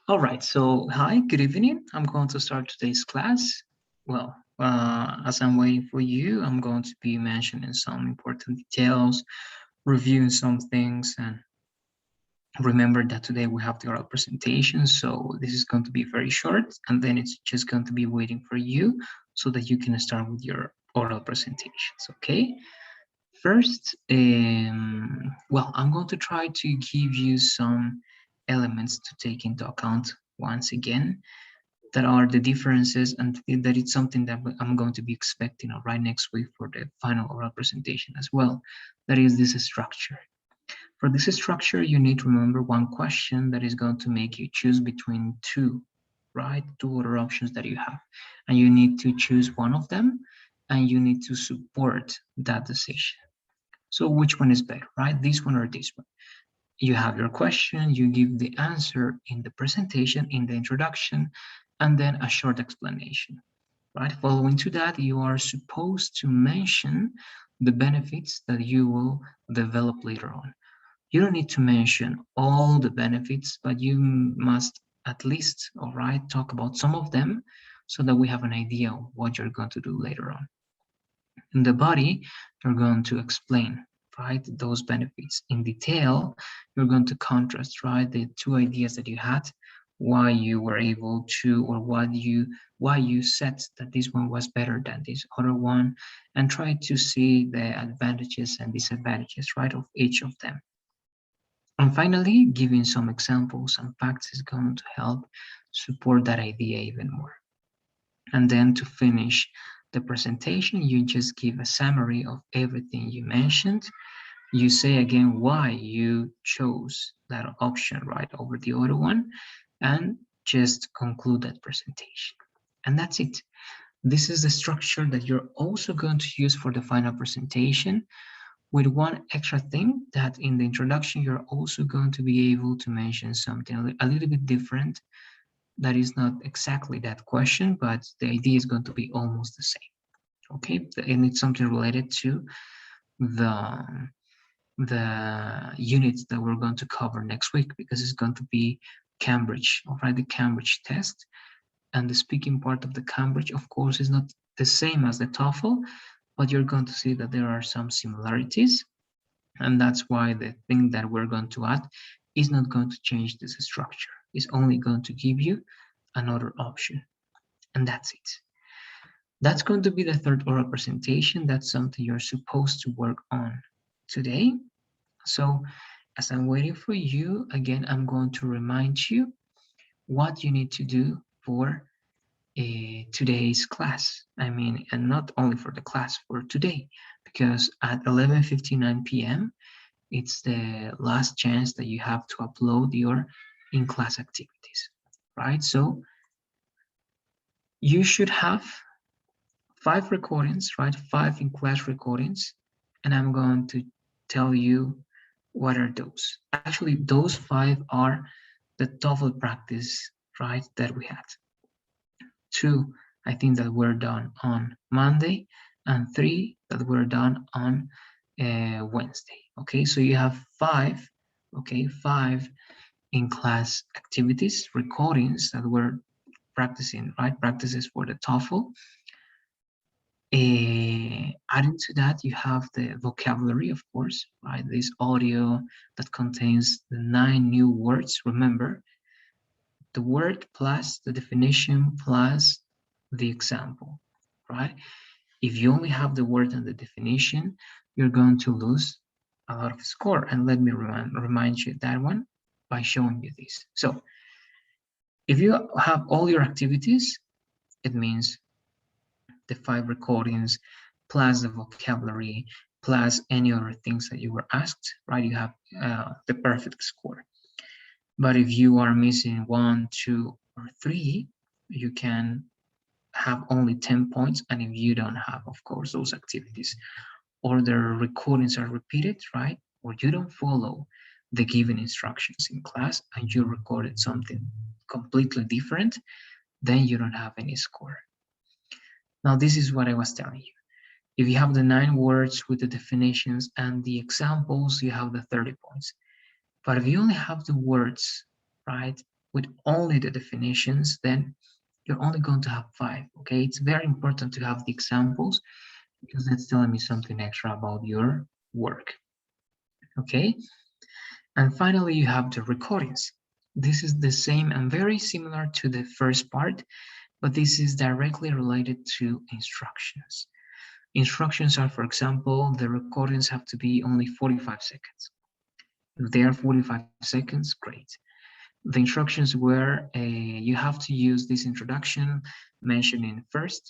All right, so hi, good evening. I'm going to start today's class. Well, as I'm waiting for you, I'm going to be mentioning some important details, reviewing some things, and remember that today we have the oral presentation, so this is going to be very short, and then it's just going to be waiting for you so that you can start with your oral presentations, okay? First, well, I'm going to try to give you some elements to take into account once again that are the differences and that it's something that I'm going to be expecting right next week for the final oral presentation as well. That is this structure. For this structure, you need to remember one question that is going to make you choose between two, right? Two other options that you have. And you need to choose one of them and you need to support that decision. So which one is better, right? This one or this one? You have your question, you give the answer in the presentation, in the introduction, and then a short explanation, right? Following to that, you are supposed to mention the benefits that you will develop later on. You don't need to mention all the benefits, but you must at least, all right, talk about some of them so that we have an idea of what you're going to do later on. In the body, you're going to explain, right, those benefits in detail. You're going to contrast, right, the two ideas that you had, why you were able to, or why you said that this one was better than this other one, and try to see the advantages and disadvantages, right, of each of them. And finally, giving some examples and facts is going to help support that idea even more. And then to finish the presentation, you just give a summary of everything you mentioned. You say again why you chose that option right over the other one, and just conclude that presentation. And that's it. This is the structure that you're also going to use for the final presentation, with one extra thing that in the introduction, you're also going to be able to mention something a little bit different that is not exactly that question, but the idea is going to be almost the same. Okay, and it's something related to the the units that we're going to cover next week, because it's going to be Cambridge, all right, the Cambridge test. And the speaking part of the Cambridge, of course, is not the same as the TOEFL, but you're going to see that there are some similarities. And that's why the thing that we're going to add is not going to change this structure. It's only going to give you another option. And that's it. That's going to be the third oral presentation. That's something you're supposed to work on today. So as I'm waiting for you, again, I'm going to remind you what you need to do for today's class. I mean, and not only for the class, for today, because at 11:59 p.m., it's the last chance that you have to upload your in-class activities, right? So you should have 5 recordings, right? 5 in-class recordings, and I'm going to tell you what are those. Actually, those 5 are the TOEFL practice, right, that we had. 2, I think that were done on Monday, and 3 that were done on Wednesday. Okay, so you have 5, okay, 5 in-class activities, recordings that were practicing, right, practices for the TOEFL. Adding to that, you have the vocabulary, of course, right? This audio that contains the 9 new words. Remember, the word plus the definition plus the example, right? If you only have the word and the definition, you're going to lose a lot of score. And let me remind you that one by showing you this. So if you have all your activities, it means the 5 recordings plus the vocabulary plus any other things that you were asked, right? You have the perfect score. But if you are missing 1, 2, or 3, you can have only 10 points. And if you don't have, of course, those activities, or the recordings are repeated, right? Or you don't follow the given instructions in class and you recorded something completely different, then you don't have any score. Now, this is what I was telling you. If you have the 9 words with the definitions and the examples, you have the 30 points. But if you only have the words, right, with only the definitions, then you're only going to have 5, okay? It's very important to have the examples because that's telling me something extra about your work, okay? And finally, you have the recordings. This is the same and very similar to the first part, but this is directly related to instructions. Instructions are, for example, the recordings have to be only 45 seconds. If they are 45 seconds, great. The instructions were you have to use this introduction, mentioning first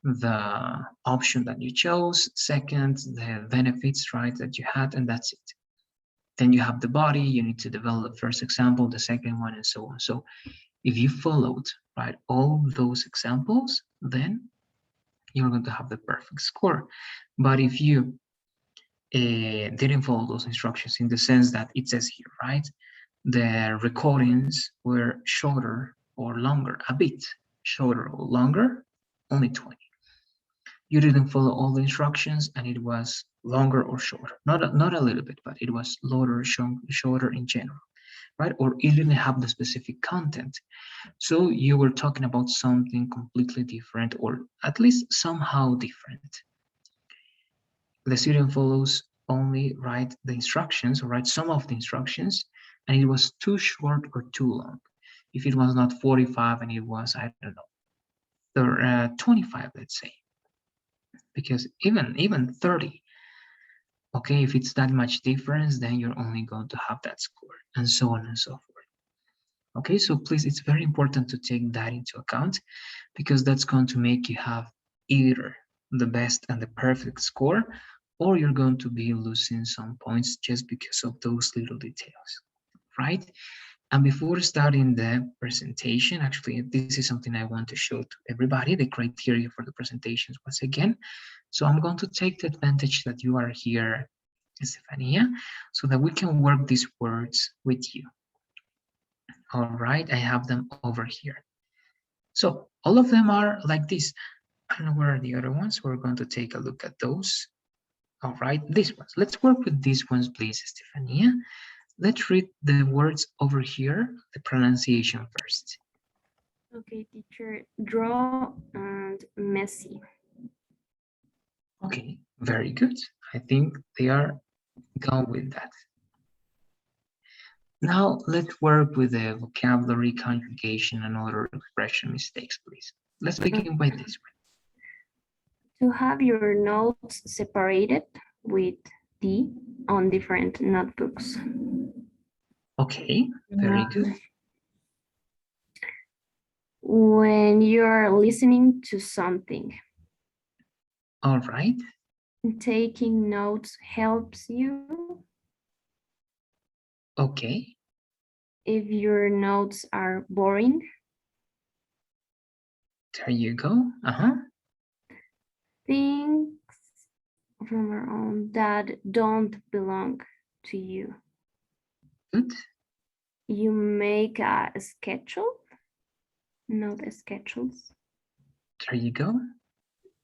the option that you chose, second, the benefits, right, that you had, and that's it. Then you have the body, you need to develop the first example, the second one, and so on. So if you followed, right, all those examples, then you're going to have the perfect score. But if you didn't follow those instructions in the sense that it says here, right, the recordings were shorter or longer, a bit shorter or longer, only 20. You didn't follow all the instructions and it was longer or shorter, not a little bit, but it was shorter in general, right? Or it didn't have the specific content. So you were talking about something completely different, or at least somehow different. The student follows only write the instructions or write some of the instructions, and it was too short or too long. If it was not 45 and it was, I don't know, 25, let's say, because even 30, okay, if it's that much difference, then you're only going to have that score, and so on and so forth. Okay, so please, it's very important to take that into account because that's going to make you have either the best and the perfect score, or you're going to be losing some points just because of those little details, right? And before starting the presentation, actually, this is something I want to show to everybody, the criteria for the presentations once again. So I'm going to take the advantage that you are here, Estefania, so that we can work these words with you. All right, I have them over here. So all of them are like this. I don't know where are the other ones. We're going to take a look at those. All right, these ones. Let's work with these ones, please, Estefania. Let's read the words over here, the pronunciation first. Okay, teacher, draw and messy. Okay, very good. I think they are gone with that. Now let's work with the vocabulary, conjugation, and other expression mistakes, please. Let's begin by this To have your notes separated with D on different notebooks. one. Okay, very good. When you're listening to something, All right. taking notes helps you. Okay, If your notes are boring, there you go. Uh-huh. things from our own that don't belong to you. Good. You make a schedule, not schedules. There you go.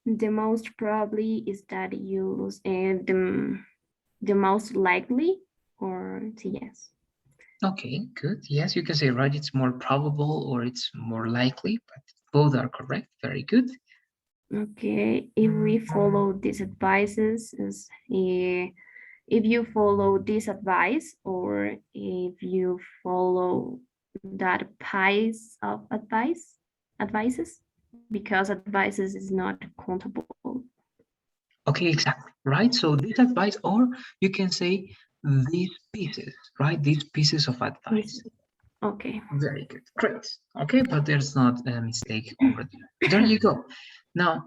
The most probably is that you lose, and the most likely or yes. Okay, good. Yes, you can say, right, it's more probable or it's more likely, but both are correct. Very good. Okay, if we follow these advices, if you follow this advice or if you follow that piece of advices, because advices is not countable. Okay, exactly. Right. So this advice, or you can say these pieces, right? These pieces of advice. Okay. Very good. Great. Okay, but there's not a mistake over there. There you go. Now,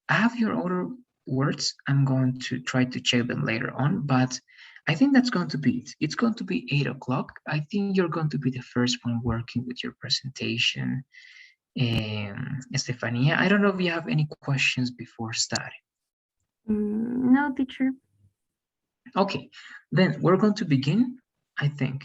I have your other words. I'm going to try to check them later on, but I think that's going to be it. It's going to be 8 o'clock. I think you're going to be the first one working with your presentation. Estefania, I don't know if you have any questions before starting. No, teacher. Okay, then we're going to begin, I think.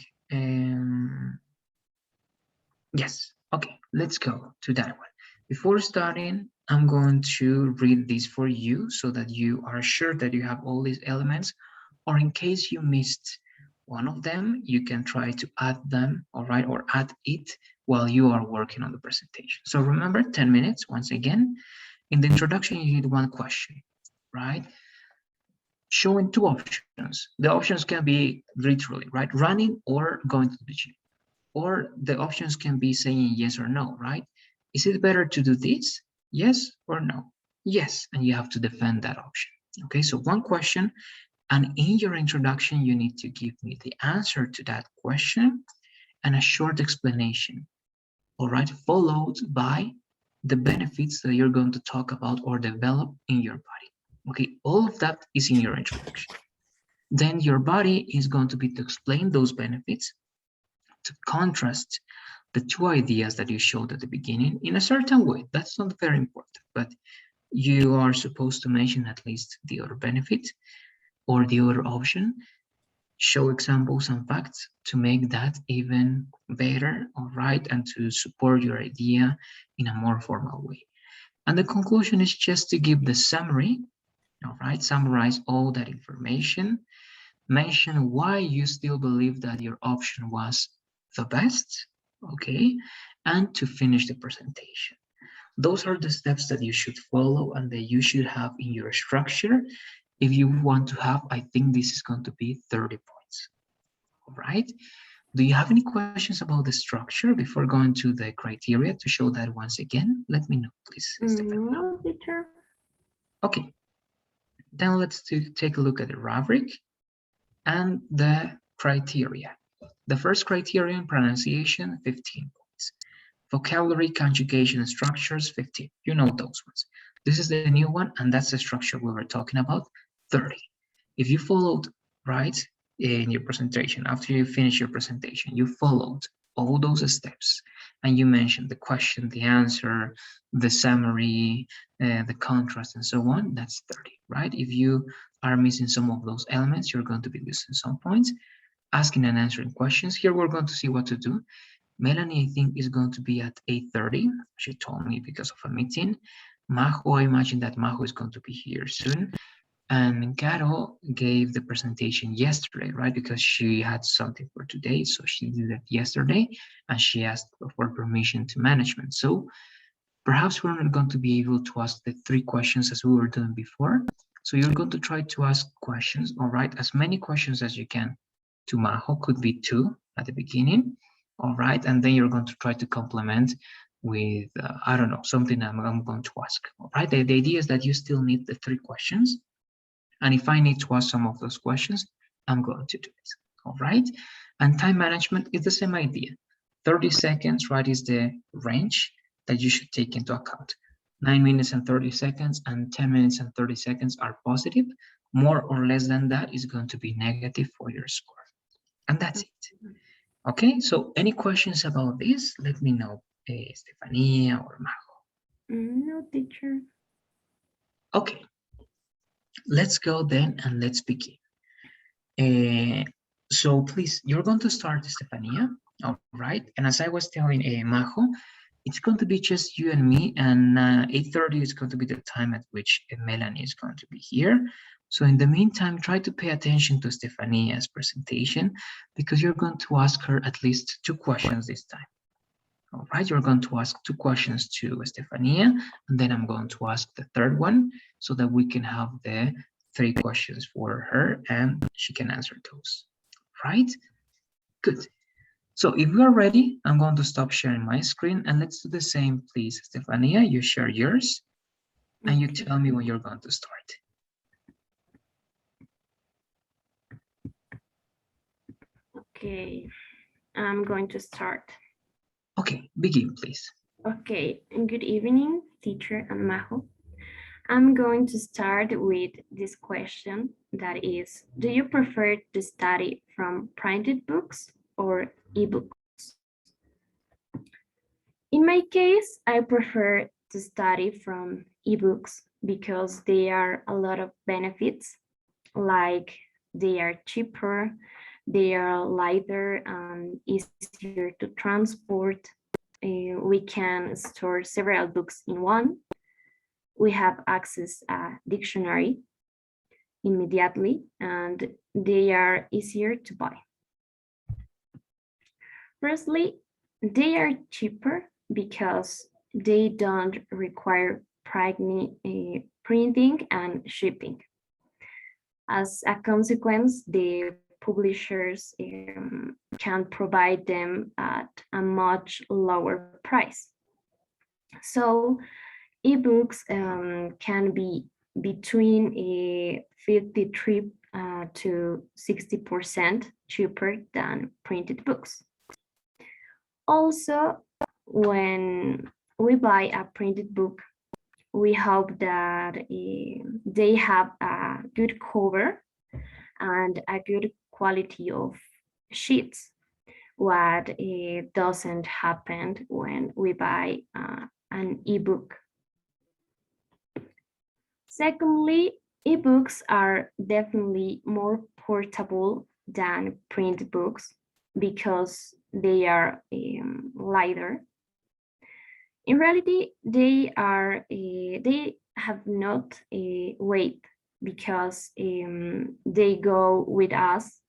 Yes, okay, let's go to that one. Before starting, I'm going to read this for you so that you are sure that you have all these elements, or in case you missed one of them, you can try to add them, all right, or add it while you are working on the presentation. So remember, 10 minutes, once again. In the introduction, you need one question, right? Showing two options. The options can be literally, right? Running or going to the gym. Or the options can be saying yes or no, right? Is it better to do this? Yes or no? Yes, and you have to defend that option. Okay, so one question, and in your introduction, you need to give me the answer to that question and a short explanation, all right, followed by the benefits that you're going to talk about or develop in your body. Okay, all of that is in your introduction. Then your body is going to be to explain those benefits, to contrast the two ideas that you showed at the beginning in a certain way. That's not very important, but you are supposed to mention at least the other benefit or the other option, show examples and facts to make that even better, all right, and to support your idea in a more formal way. And the conclusion is just to give the summary, all right, summarize all that information, mention why you still believe that your option was the best, okay, and to finish the presentation. Those are the steps that you should follow and that you should have in your structure. If you want to have, I think this is going to be 30 points. All right. Do you have any questions about the structure before going to the criteria to show that once again? Let me know, please, Stephanie. No, teacher. Okay. Then let's take a look at the rubric and the criteria. The first criterion, pronunciation, 15 points. Vocabulary, conjugation, and structures, 15. You know those ones. This is the new one, and that's the structure we were talking about, 30. If you followed, right, in your presentation, after you finish your presentation, you followed all those steps, and you mentioned the question, the answer, the summary, the contrast, and so on, that's 30, right? If you are missing some of those elements, you're going to be losing some points. Asking and answering questions. Here we're going to see what to do. Melanie, I think, is going to be at 8:30. She told me because of a meeting. Majo, I imagine that Majo is going to be here soon. And Caro gave the presentation yesterday, right? Because she had something for today. So she did it yesterday and she asked for permission to management. So perhaps we're not going to be able to ask the 3 questions as we were doing before. So you're going to try to ask questions, all right? As many questions as you can to Majo, could be 2 at the beginning, all right? And then you're going to try to complement with, I don't know, something I'm going to ask, all right? The idea is that you still need the 3 questions. And if I need to ask some of those questions, I'm going to do it, all right? And time management is the same idea. 30 seconds, right, is the range that you should take into account. 9 minutes and 30 seconds and 10 minutes and 30 seconds are positive. More or less than that is going to be negative for your score. And that's it. Okay, so any questions about this? Let me know, Stefania or Majo. No, teacher. Okay, let's go then and let's begin. So please, you're going to start, Stefania, all right? And as I was telling Majo, it's going to be just you and me, and 8:30 is going to be the time at which Melanie is going to be here. So in the meantime, try to pay attention to Stefania's presentation because you're going to ask her at least 2 questions this time. All right, you're going to ask 2 questions to Stefania, and then I'm going to ask the 3rd one so that we can have the 3 questions for her and she can answer those. Right? Good. So if you are ready, I'm going to stop sharing my screen and let's do the same, please. Stefania, you share yours and you tell me when you're going to start. Okay, I'm going to start. Okay, begin, please. Okay, and good evening, teacher and Majo. I'm going to start with this question that is, do you prefer to study from printed books or ebooks? In my case, I prefer to study from ebooks because there are a lot of benefits, like they are cheaper, they are lighter and easier to transport. We can store several books in one. We have access a dictionary immediately, and they are easier to buy. Firstly, They are cheaper because they don't require printing and shipping. As a consequence, the publishers can provide them at a much lower price. So ebooks can be between a 53 to 60% cheaper than printed books. Also, when we buy a printed book, we hope that they have a good cover and a good quality of sheets, what doesn't happen when we buy an ebook. Secondly, ebooks are definitely more portable than print books because they are lighter. In reality, they have not a weight because they go with us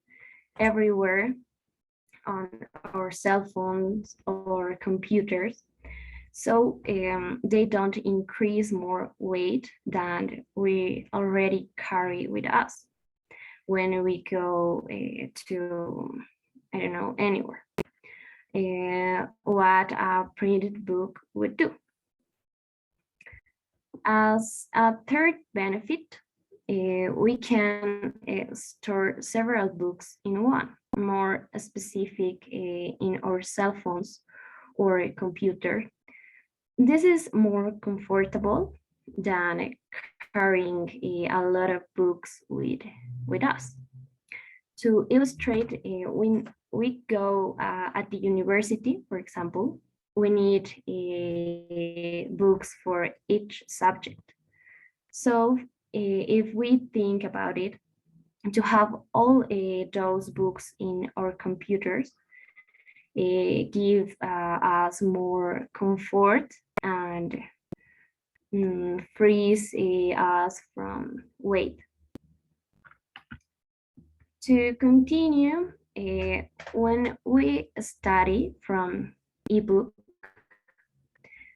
everywhere on our cell phones or computers. So they don't increase more weight than we already carry with us when we go to, I don't know, anywhere. What a printed book would do. As a third benefit, we can store several books in one, more specific in our cell phones or a computer. This is more comfortable than carrying a lot of books with us. To illustrate, when we go at the university, for example, we need books for each subject. So if we think about it, to have all those books in our computers give us more comfort and frees us from weight. To continue, when we study from ebook,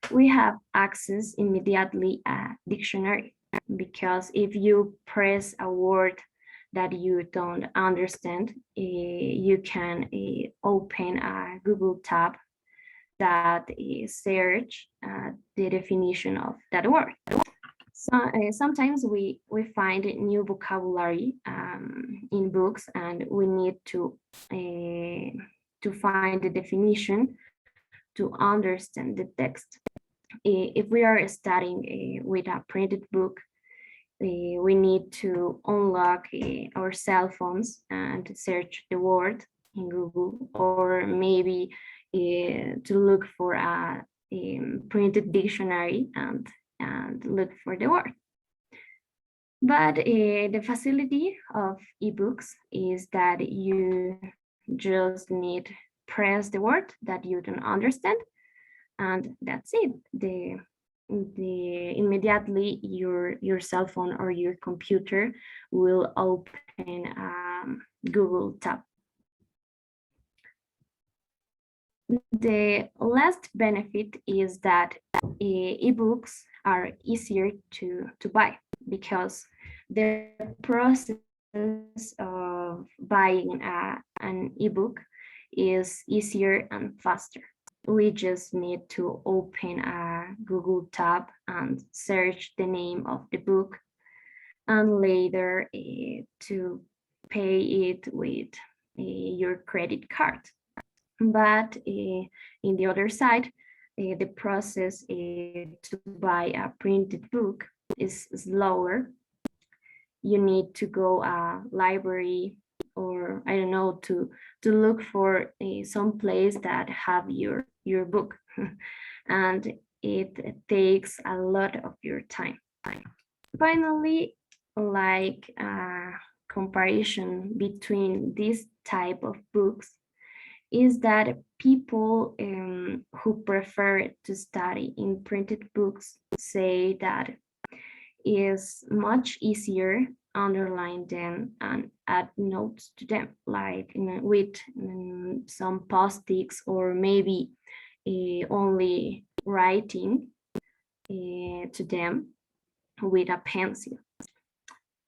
we have access immediately a dictionary, because if you press a word that you don't understand, you can open a Google tab that search the definition of that word. So, sometimes we find new vocabulary in books, and we need to find the definition to understand the text. If we are studying with a printed book, we need to unlock our cell phones and search the word in Google, or maybe to look for a printed dictionary and look for the word. But the facility of ebooks is that you just need press the word that you don't understand, and that's it. The immediately your cell phone or your computer will open Google tab. The last benefit is that ebooks are easier to buy, because the process of buying an ebook is easier and faster. We just need to open a Google tab and search the name of the book, and later to pay it with your credit card. But in the other side, the process to buy a printed book is slower. You need to go a library, or I don't know, to look for some place that have your book, and it takes a lot of your time. Finally, like a comparison between this type of books is that people who prefer to study in printed books say that is much easier underline them and add notes to them, like with some post-its, or maybe only writing to them with a pencil.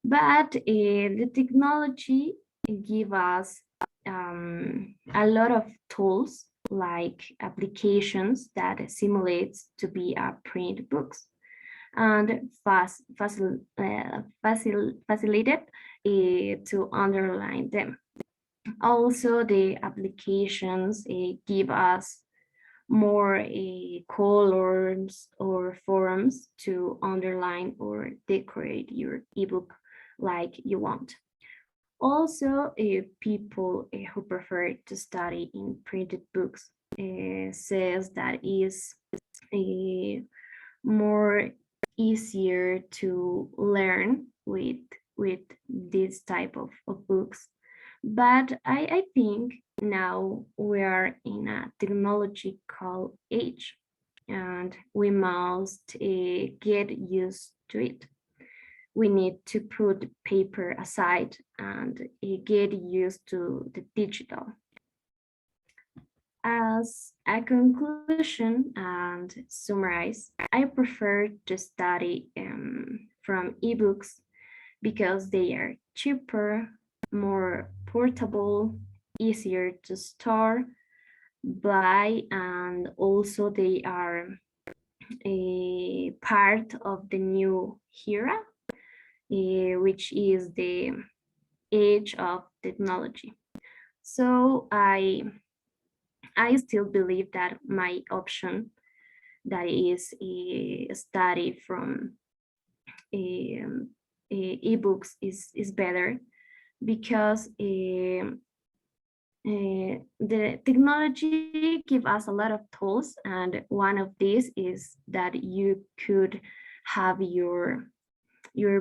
But the technology give us a lot of tools like applications that simulates to be a print books and facilitated to underline them. Also, the applications give us more colors or forms to underline or decorate your ebook like you want. Also, people who prefer to study in printed books says that is more easier to learn with this type of books. But I think now we are in a technological age and we must get used to it. We need to put paper aside and get used to the digital. As a conclusion and summarize, I prefer to study from ebooks because they are cheaper, more portable, easier to store, buy, and also they are a part of the new era, which is the age of technology. So I still believe that my option that is a study from um, ebooks is better because the technology give us a lot of tools, and one of these is that you could have your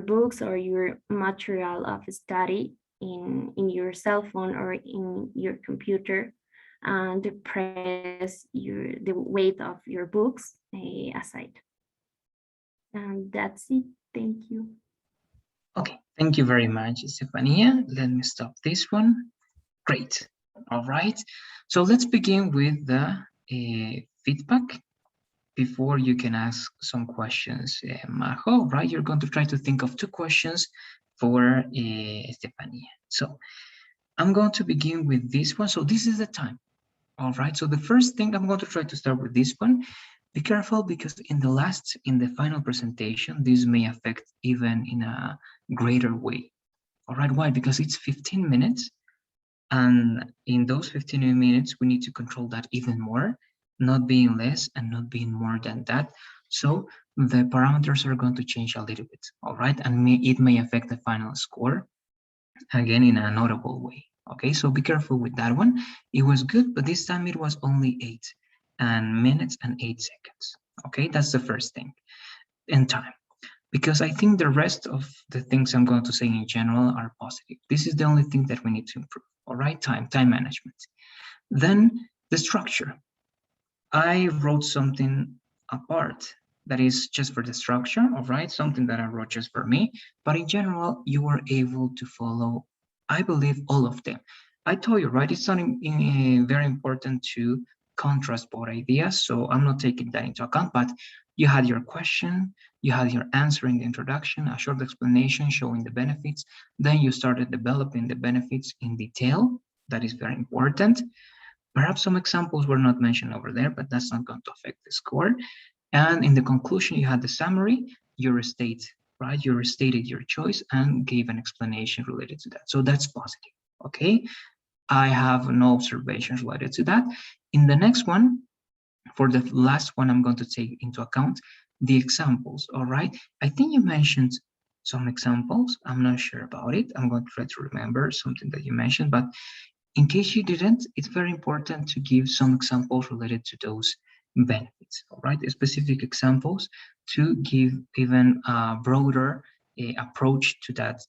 books or your material of study in your cell phone or in your computer and press the weight of your books aside. And that's it. Thank you. Okay, thank you very much, Estefania. Let me stop this one. Great. All right. So let's begin with the feedback before you can ask some questions. Majo, right? You're going to try to think of 2 questions for Estefania. So I'm going to begin with this one. So this is the time. All right. So the first thing, I'm going to try to start with this one. Be careful because in the final presentation, this may affect even in a greater way. All right. Why? Because it's 15 minutes. And in those 15 minutes, we need to control that even more, not being less and not being more than that. So the parameters are going to change a little bit. All right. And it may affect the final score again in a notable way. Okay, so be careful with that one. It was good, but this time it was only 8 minutes and 8 seconds. Okay, that's the first thing. And time, because I think the rest of the things I'm going to say in general are positive. This is the only thing that we need to improve. All right, time management. Then the structure. I wrote something apart that is just for the structure, all right, something that I wrote just for me, but in general, you were able to follow, I believe, all of them. I told you, right, it's something very important to contrast both ideas, so I'm not taking that into account, but you had your question, you had your answer in the introduction, a short explanation showing the benefits, then you started developing the benefits in detail. That is very important. Perhaps some examples were not mentioned over there, but that's not going to affect the score. And in the conclusion, you had the summary, you restate, right? You restated your choice and gave an explanation related to that. So that's positive, okay? I have no observations related to that. In the next one, for the last one, I'm going to take into account the examples, all right? I think you mentioned some examples. I'm not sure about it. I'm going to try to remember something that you mentioned, but in case you didn't, it's very important to give some examples related to those benefits, all right? Specific examples to give even a broader approach to that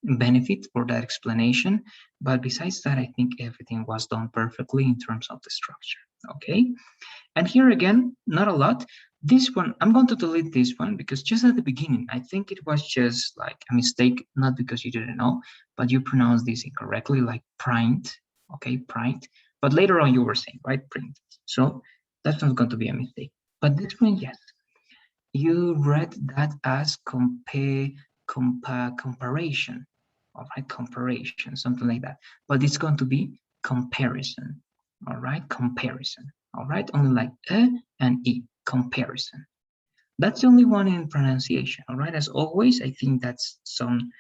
benefit or that explanation. But besides that, I think everything was done perfectly in terms of the structure, okay? And here again, not a lot. This one, I'm going to delete this one because just at the beginning, I think it was just like a mistake, not because you didn't know, but you pronounced this incorrectly, like print, okay, print. But later on you were saying, right, print. So That's not going to be a mistake. But this one, yes, you read that as comparison, all right, comparison, something like that. But it's going to be comparison, all right, comparison, all right, only like and e, comparison. That's the only one in pronunciation, all right? As always, I think that's some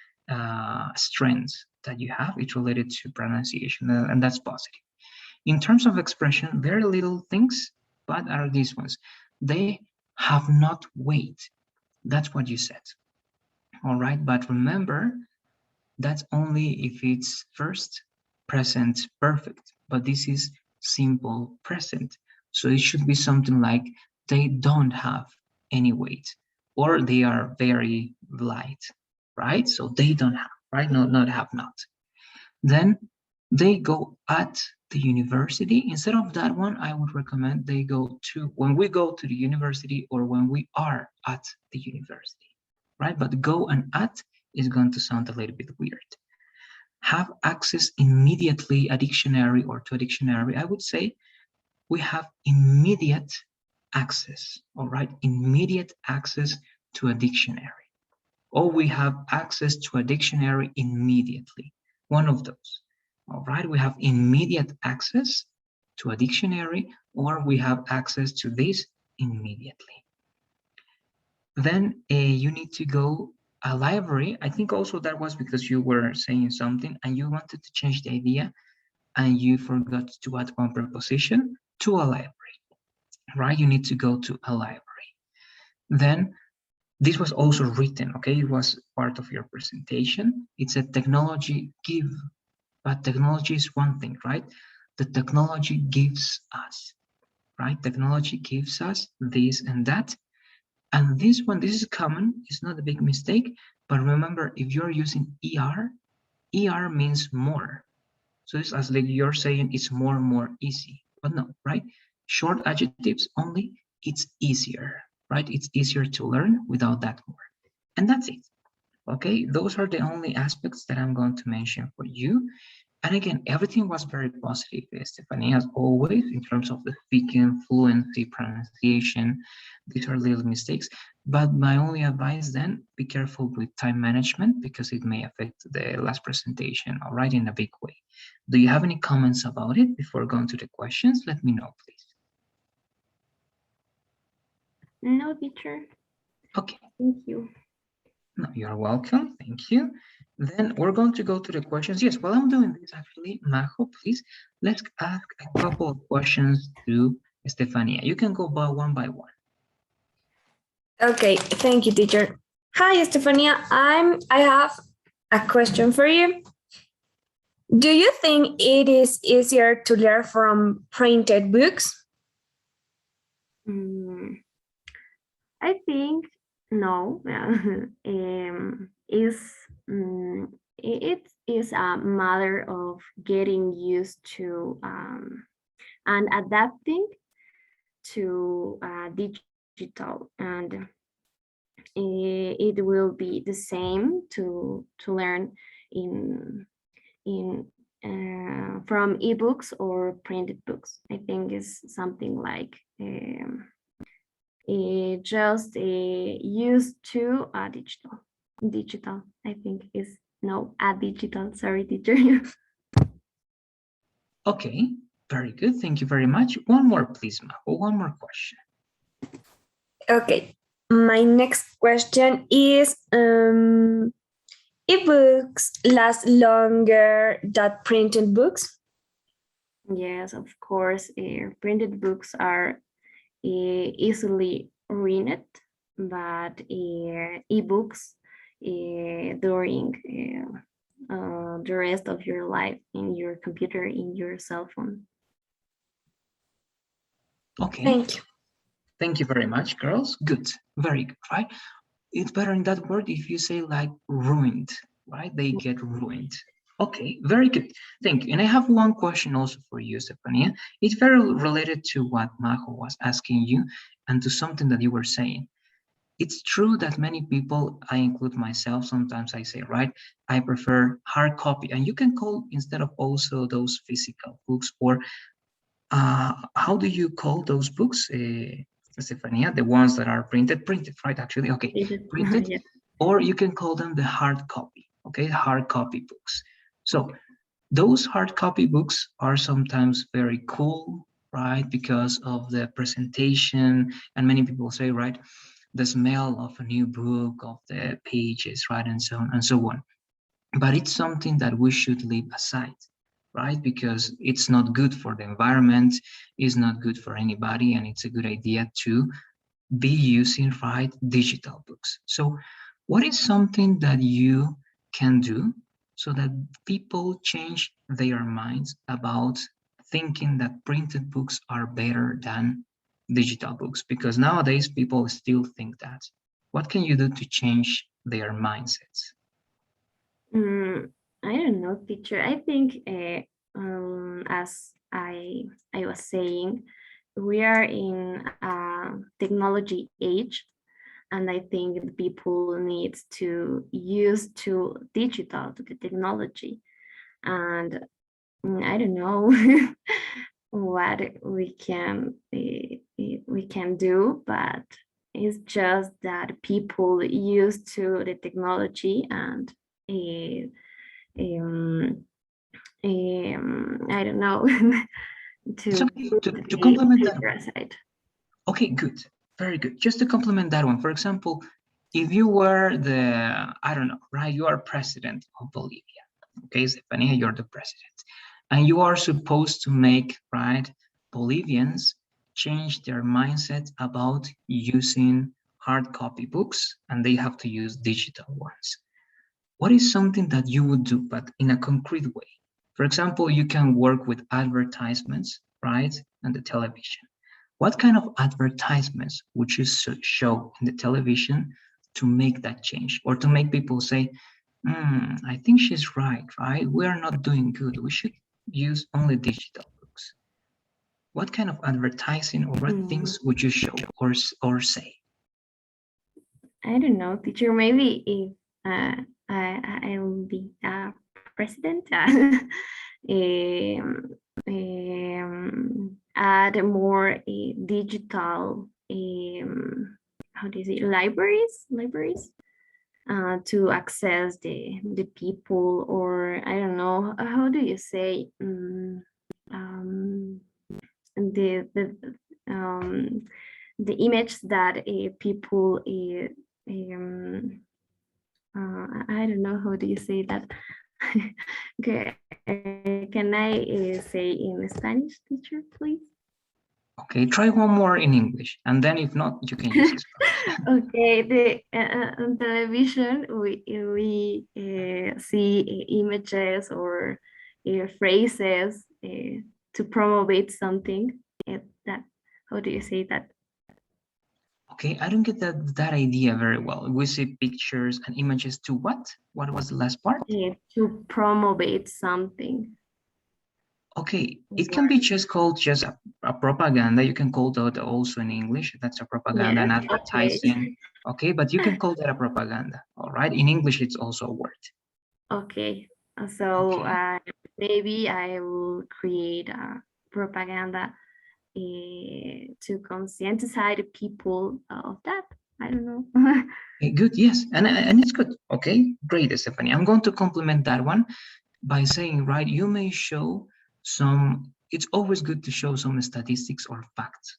strengths that you have. It's related to pronunciation, and that's positive. In terms of expression, very little things, but are these ones. They have not wait. That's what you said, all right? But remember, that's only if it's first present perfect, but this is simple present. So it should be something like they don't have any weight, or they are very light, right? So they don't have, right? No, not have not. Then they go at the university. Instead of that one, I would recommend they go to, when we go to the university or when we are at the university, right? But go and at is going to sound a little bit weird. Have access immediately a dictionary or to a dictionary, I would say we have immediate access, all right? Immediate access to a dictionary. Or we have access to a dictionary immediately. One of those, all right? We have immediate access to a dictionary, or we have access to this immediately. Then you need to go a library. I think also that was because you were saying something and you wanted to change the idea and you forgot to add one preposition to a library, right? You need to go to a library. Then this was also written, okay? It was part of your presentation. It's a technology give, but technology is one thing, right? The technology gives us, right? Technology gives us this and that. And this one, this is common, it's not a big mistake, but remember, if you're using ER means more. So it's as like you're saying it's more easy, but no, right? Short adjectives only, it's easier, right? It's easier to learn without that more. And that's it, okay? Those are the only aspects that I'm going to mention for you. And again, everything was very positive, Stephanie, as always, in terms of the speaking, fluency, pronunciation. These are little mistakes. But my only advice then, be careful with time management because it may affect the last presentation, all right, in a big way. Do you have any comments about it before going to the questions? Let me know, please. No, teacher. Okay. Thank you. No, you're welcome. Thank you. Then we're going to go to the questions. Yes, while I'm doing this, actually, Majo, please, let's ask a couple of questions to Estefania. You can go by one. Okay, thank you, teacher. Hi, Estefania. I have a question for you. Do you think it is easier to learn from printed books? I think no. It is a matter of getting used to and adapting to digital, and it will be the same to learn in from ebooks or printed books. I think is something like just used to digital. I think is no a digital. Sorry, teacher. Okay, very good. Thank you very much. One more, please, Majo. One more question. Okay, my next question is ebooks last longer than printed books? Yes, of course. Printed books are easily read, but ebooks during the rest of your life in your computer, in your cell phone. Okay. Thank you. Thank you very much, girls. Good. Very good, right? It's better in that word if you say like ruined, right? They get ruined. Okay, very good. Thank you. And I have one question also for you, Stefania. It's very related to what Majo was asking you and to something that you were saying. It's true that many people, I include myself, sometimes I say, right, I prefer hard copy. And you can call instead of also those physical books, or how do you call those books, Stefania? The ones that are printed, right? Actually, okay, printed, Yeah. or you can call them the hard copy, okay, hard copy books. So those hard copy books are sometimes very cool, right? Because of the presentation, and many people say, right, the smell of a new book, of the pages, right, and so on and so on. But it's something that we should leave aside, right? Because it's not good for the environment, it's not good for anybody, and it's a good idea to be using, right, digital books. So what is something that you can do so that people change their minds about thinking that printed books are better than digital books? Because nowadays people still think that. What can you do to change their mindsets? I don't know, teacher. I think, as I was saying, we are in a technology age, and I think the people needs to use to digital to the technology, and I don't know what we can do, but it's just that people used to the technology and uh, um, I don't know It's to okay put to the complement that. paper aside. Okay, good. Very good. Just to complement that one, for example, if you were the, I don't know, right, you are president of Bolivia, okay, Stefania, you're the president, and you are supposed to make, right, Bolivians change their mindset about using hard copy books, and they have to use digital ones. What is something that you would do, but in a concrete way? For example, you can work with advertisements, right, and the television. What kind of advertisements would you show in the television to make that change, or to make people say, I think she's right, right? We are not doing good. We should use only digital books. What kind of advertising or what Mm, things would you show or say? I don't know, teacher. Maybe if I will be president, add more digital, how do you say, libraries to access the people, or I don't know, how do you say, um, um, the image that people I don't know, how do you say that. Okay, can I say in Spanish, teacher, please? Okay, try one more in English, and then if not, you can use Spanish. Okay, the on television we see images or phrases to promote something. That, how do you say that? Okay, I don't get that idea very well. We see pictures and images to what? What was the last part? To promote something. Okay, it can be just called just a propaganda. You can call that also in English. That's a propaganda Yes. and Okay. advertising. Okay, but you can call that a propaganda. All right. In English, it's also a word. Okay. So Okay. maybe I will create a propaganda to conscientize the people of that. I don't know. Okay, good. Yes, and it's good. Okay, great, Stephanie. I'm going to complement that one by saying, right, you may show some. It's always good to show some statistics or facts,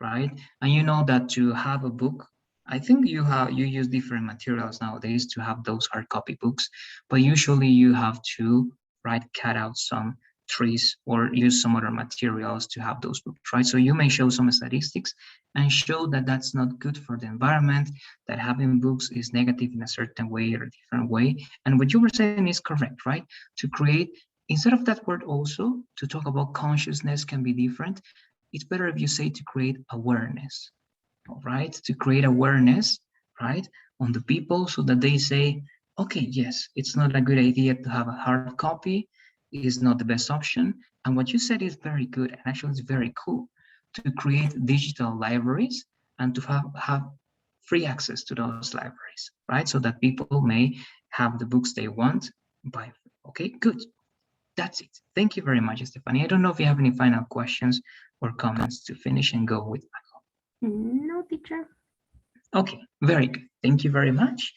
right? And you know that to have a book, I think you use different materials nowadays to have those hard copy books, but usually you have to, right, cut out some trees or use some other materials to have those books, right? So you may show some statistics and show that that's not good for the environment, that having books is negative in a certain way or a different way. And what you were saying is correct, right? To create, instead of that word also, to talk about consciousness can be different. It's better if you say to create awareness, all right? To create awareness, right, on the people so that they say, okay, yes, it's not a good idea to have a hard copy. It is not the best option. And what you said is very good, and actually it's very cool, to create digital libraries and to have free access to those libraries, right? So that people may have the books they want by free. Okay, good. That's it. Thank you very much, Stephanie. I don't know if you have any final questions or comments to finish and go with Majo. No, teacher. Okay, very good. Thank you very much.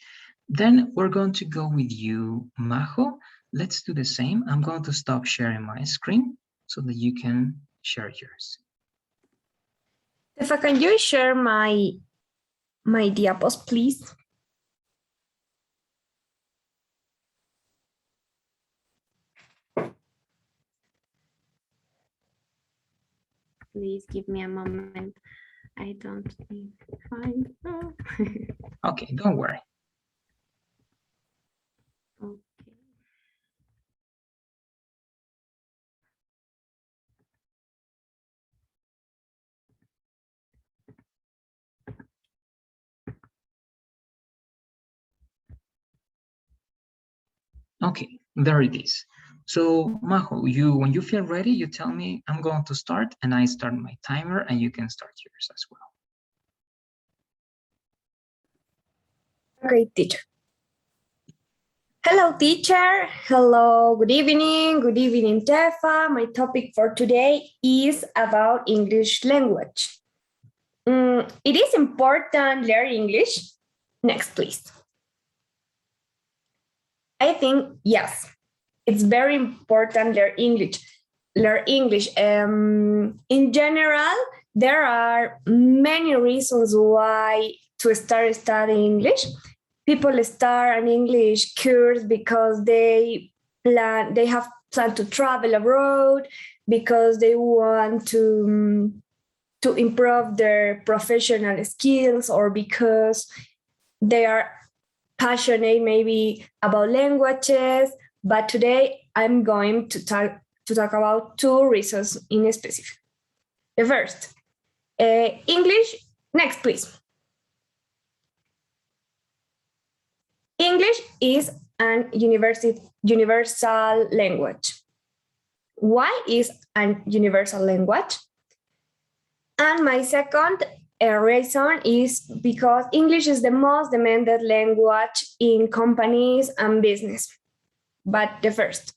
Then we're going to go with you, Majo. Let's do the same. I'm going to stop sharing my screen so that you can share yours. Stefa, can you share my diapos, please? Please give me a moment. I don't find. Okay, don't worry. Okay. Okay, there it is. So Majo, when you feel ready, you tell me I'm going to start and I start my timer and you can start yours as well. Okay, teacher. Hello, teacher. Hello, good evening. Good evening, Tefa. My topic for today is about English language. It is important learn English. Next, please. I think, yes, it's very important learn English. Learn English. In general, there are many reasons why to start studying English. People start an English course because they have planned to travel abroad, because they want to improve their professional skills, or because they are passionate maybe about languages. But today I'm going to talk about two reasons in specific. The first, English. Next, please. English is an universal language. Why is a universal language? And my second reason is because English is the most demanded language in companies and business. But the first,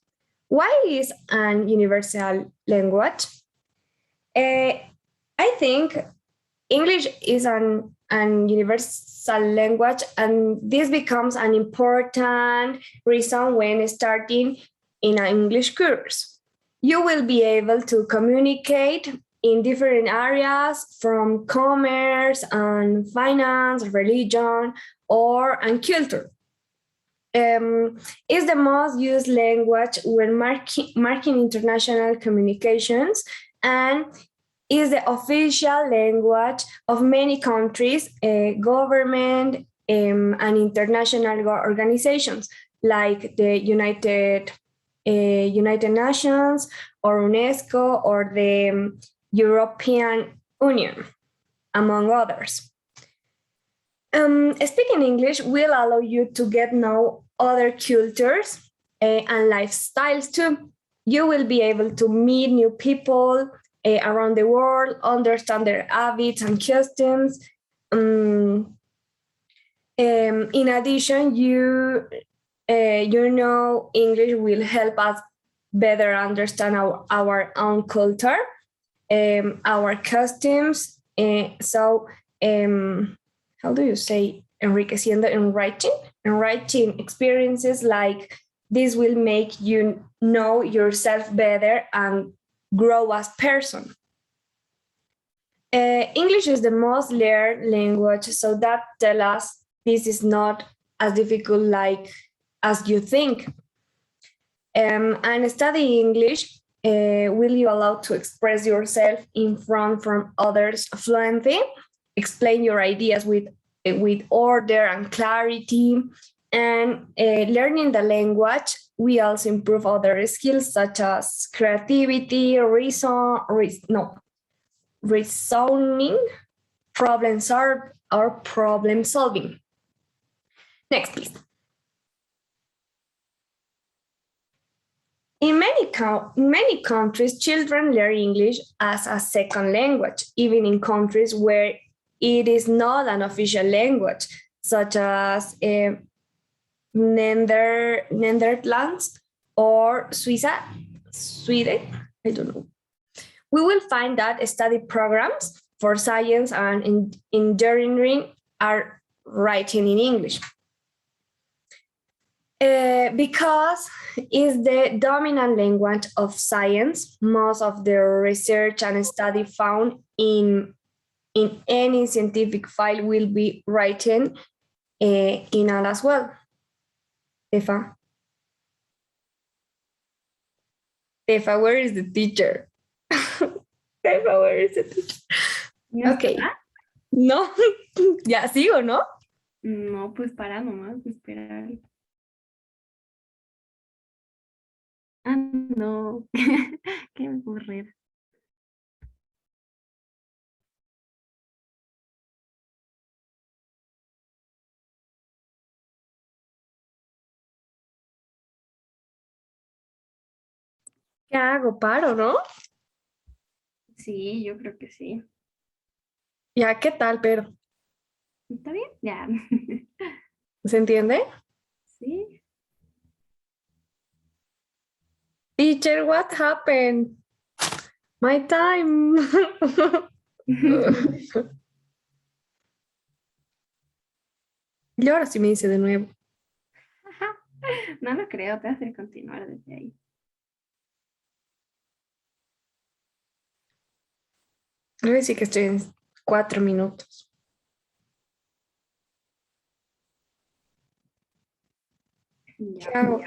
why is an universal language? I think English is an universal language, and this becomes an important reason when starting in an English course. You will be able to communicate in different areas, from commerce and finance, religion, and culture. It's the most used language when marking international communications, and is the official language of many countries, government, and international organizations like the United Nations, or UNESCO, or the European Union, among others. Speaking English will allow you to get know other cultures and lifestyles too. You will be able to meet new people around the world, understand their habits and customs. In addition, you know, English will help us better understand our own culture, our customs. How do you say enriqueciendo, enriching experiences like this will make you know yourself better and grow as person. English is the most learned language, so that tells us this is not as difficult like as you think. And studying English will you allow to express yourself in front from others fluently, explain your ideas with order and clarity, and learning the language. We also improve other skills such as creativity, reasoning, problem solving. Next, please. In many countries, children learn English as a second language, even in countries where it is not an official language, such as Netherlands or Switzerland. Sweden, I don't know. We will find that study programs for science and engineering are written in English. Because it's the dominant language of science, most of the research and study found in any scientific file will be written in all as well. Tefa, where is the teacher? Tefa, where is the teacher? ¿No Ok. está? No, ya sigo, ¿no? No, pues para nomás de esperar. Ah, no. Qué aburrir. ¿Qué hago? Paro, ¿no? Sí, yo creo que sí. Ya, ¿qué tal, pero? ¿Está bien? Ya. ¿Se entiende? Sí. Teacher, what happened? My time. Y ahora sí me dice de nuevo. No lo creo, te vas a hacer continuar desde ahí. Voy a decir que estoy en 4 minutos. Ya. ¿Qué hago?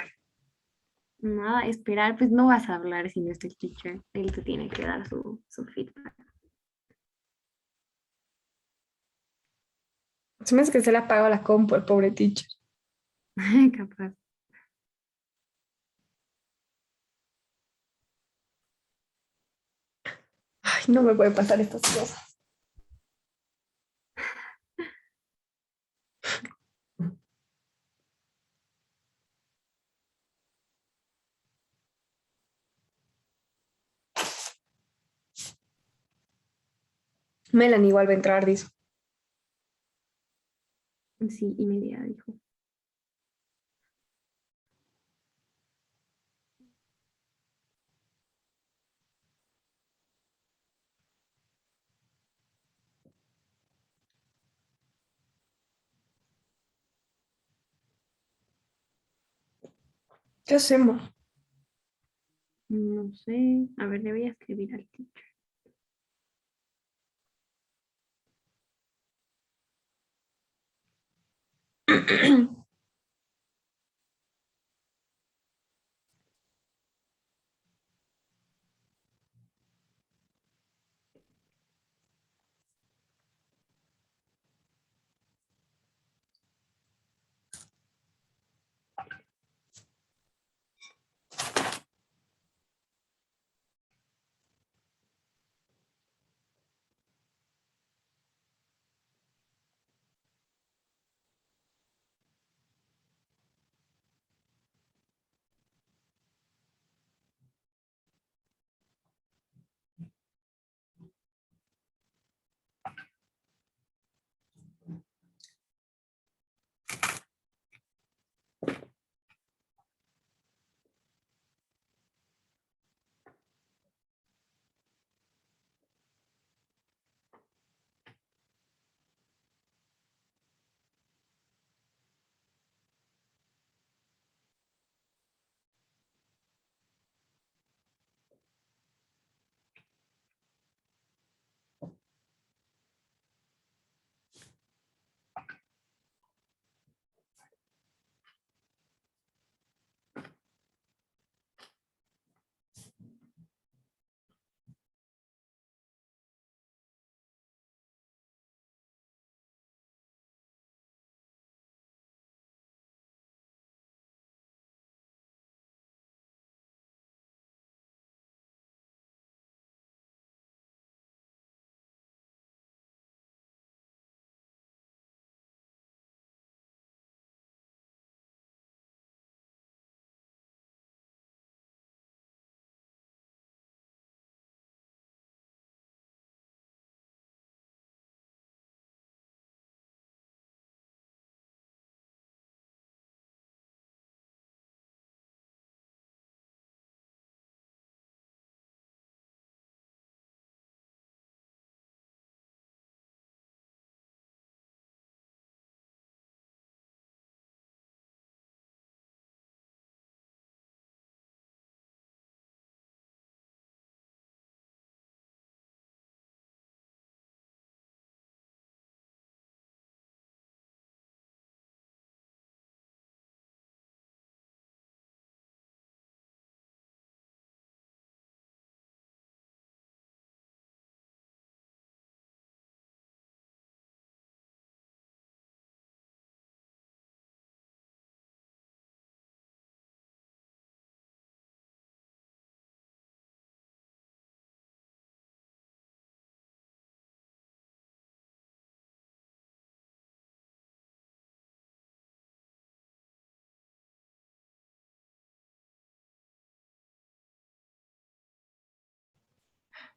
Nada, esperar, pues no vas a hablar si no está el teacher. Él te tiene que dar su feedback. Se me hace que se le ha apagado la compu al pobre teacher. Capaz. Ay, no me puede pasar estas cosas. Melanie igual va a entrar, dice. Sí, y media, dijo. ¿Qué hacemos? No sé. A ver, le voy a escribir al teacher.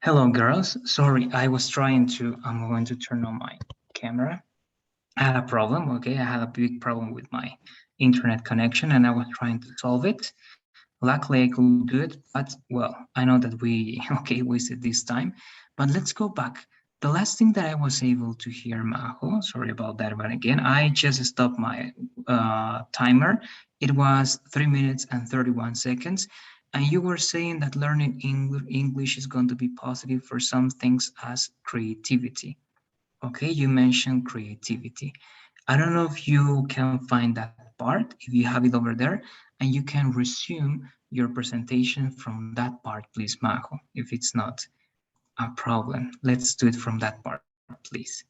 Hello, girls. Sorry, I'm going to turn on my camera. I had a problem, okay? I had a big problem with my internet connection and I was trying to solve it. Luckily, I could do it, but well, I know that we, okay, wasted this time, but let's go back. The last thing that I was able to hear, Majo, sorry about that, but again, I just stopped my timer. It was 3 minutes and 31 seconds. And you were saying that learning English is going to be positive for some things as creativity. Okay, you mentioned creativity. I don't know if you can find that part, if you have it over there, and you can resume your presentation from that part, please, Majo, if it's not a problem. Let's do it from that part, please.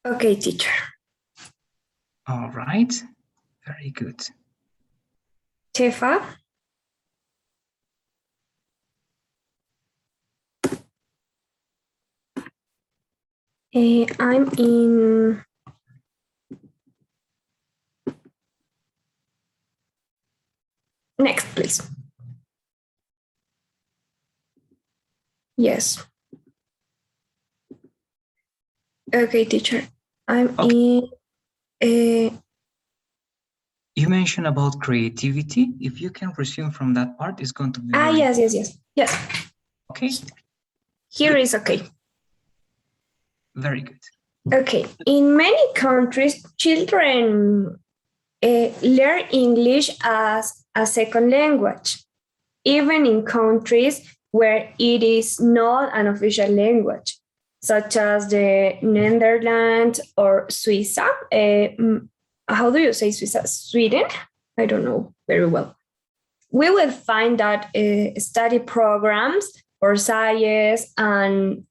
Okay, teacher. All right, very good. Chefa. I'm in next, please. Yes. Okay, teacher. I'm Okay. in. You mentioned about creativity. If you can resume from that part, it's going to be very Yes. okay. Here Good. is okay. Very good. Okay. In many countries, children learn English as a second language, even in countries where it is not an official language, such as the Netherlands or Swiss. How do you say Swiss? Sweden? I don't know very well. We will find that study programs for science and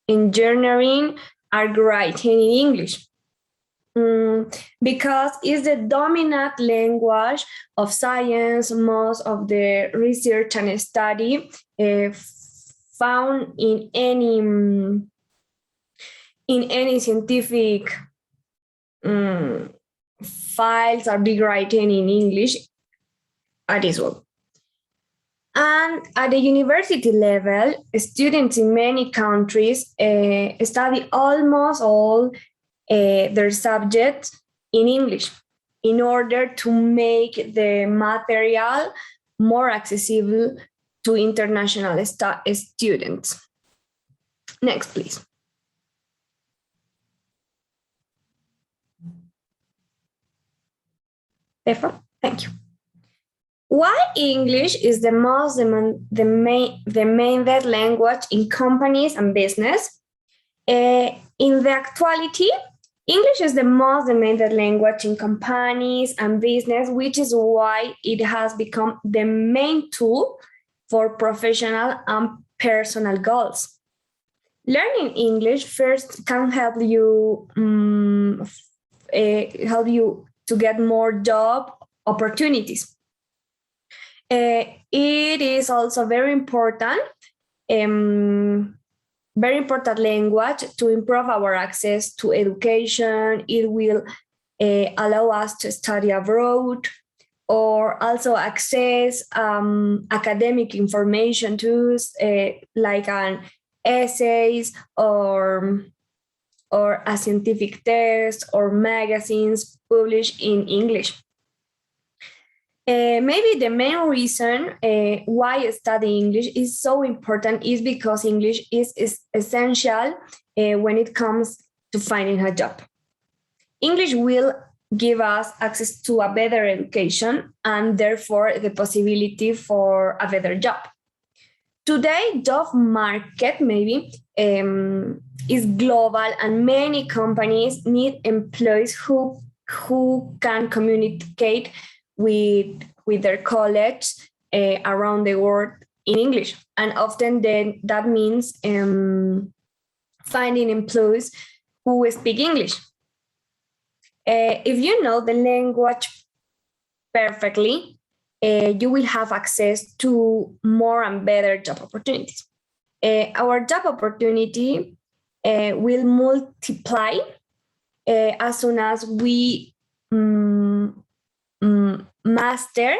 engineering are written in English. Because it's the dominant language of science. Most of the research and study found in any scientific files are being written in English as well. And at the university level, students in many countries study almost all their subjects in English in order to make the material more accessible to international students. Next, please. Stefan, thank you. Why English is the main language in companies and business? In the actuality, English is the main language in companies and business, which is why it has become the main tool for professional and personal goals. Learning English first can help you to get more job opportunities. It is also very important language to improve our access to education. It will allow us to study abroad or also access academic information tools like an essays or a scientific test or magazines published in English. Maybe the main reason why studying English is so important is because English is essential when it comes to finding a job. English will give us access to a better education and therefore the possibility for a better job. Today, job market maybe is global and many companies need employees who can communicate with their colleagues around the world in English. And often then that means finding employees who speak English. If you know the language perfectly, you will have access to more and better job opportunities. Our job opportunity will multiply as soon as we master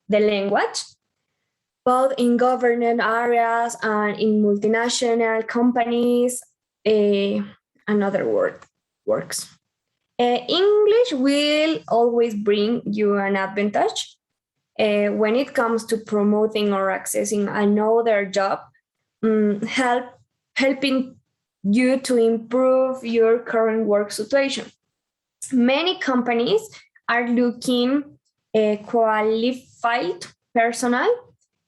the language. both in government areas and in multinational companies. Another word works. English will always bring you an advantage when it comes to promoting or accessing another job, helping you to improve your current work situation. Many companies are looking qualified personnel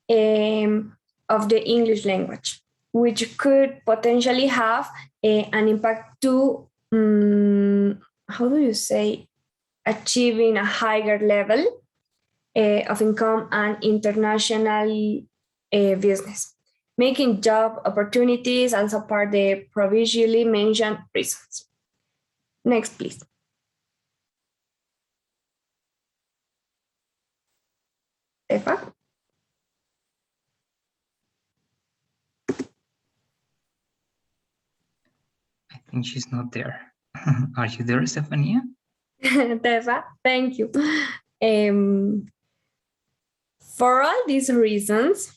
of the English language, which could potentially have an impact to, how do you say, achieving a higher level of income and international business, making job opportunities and support the previously mentioned reasons. Next, please. Stefa? I think she's not there. Are you there, Stefania? Tefa, thank you. For all these reasons,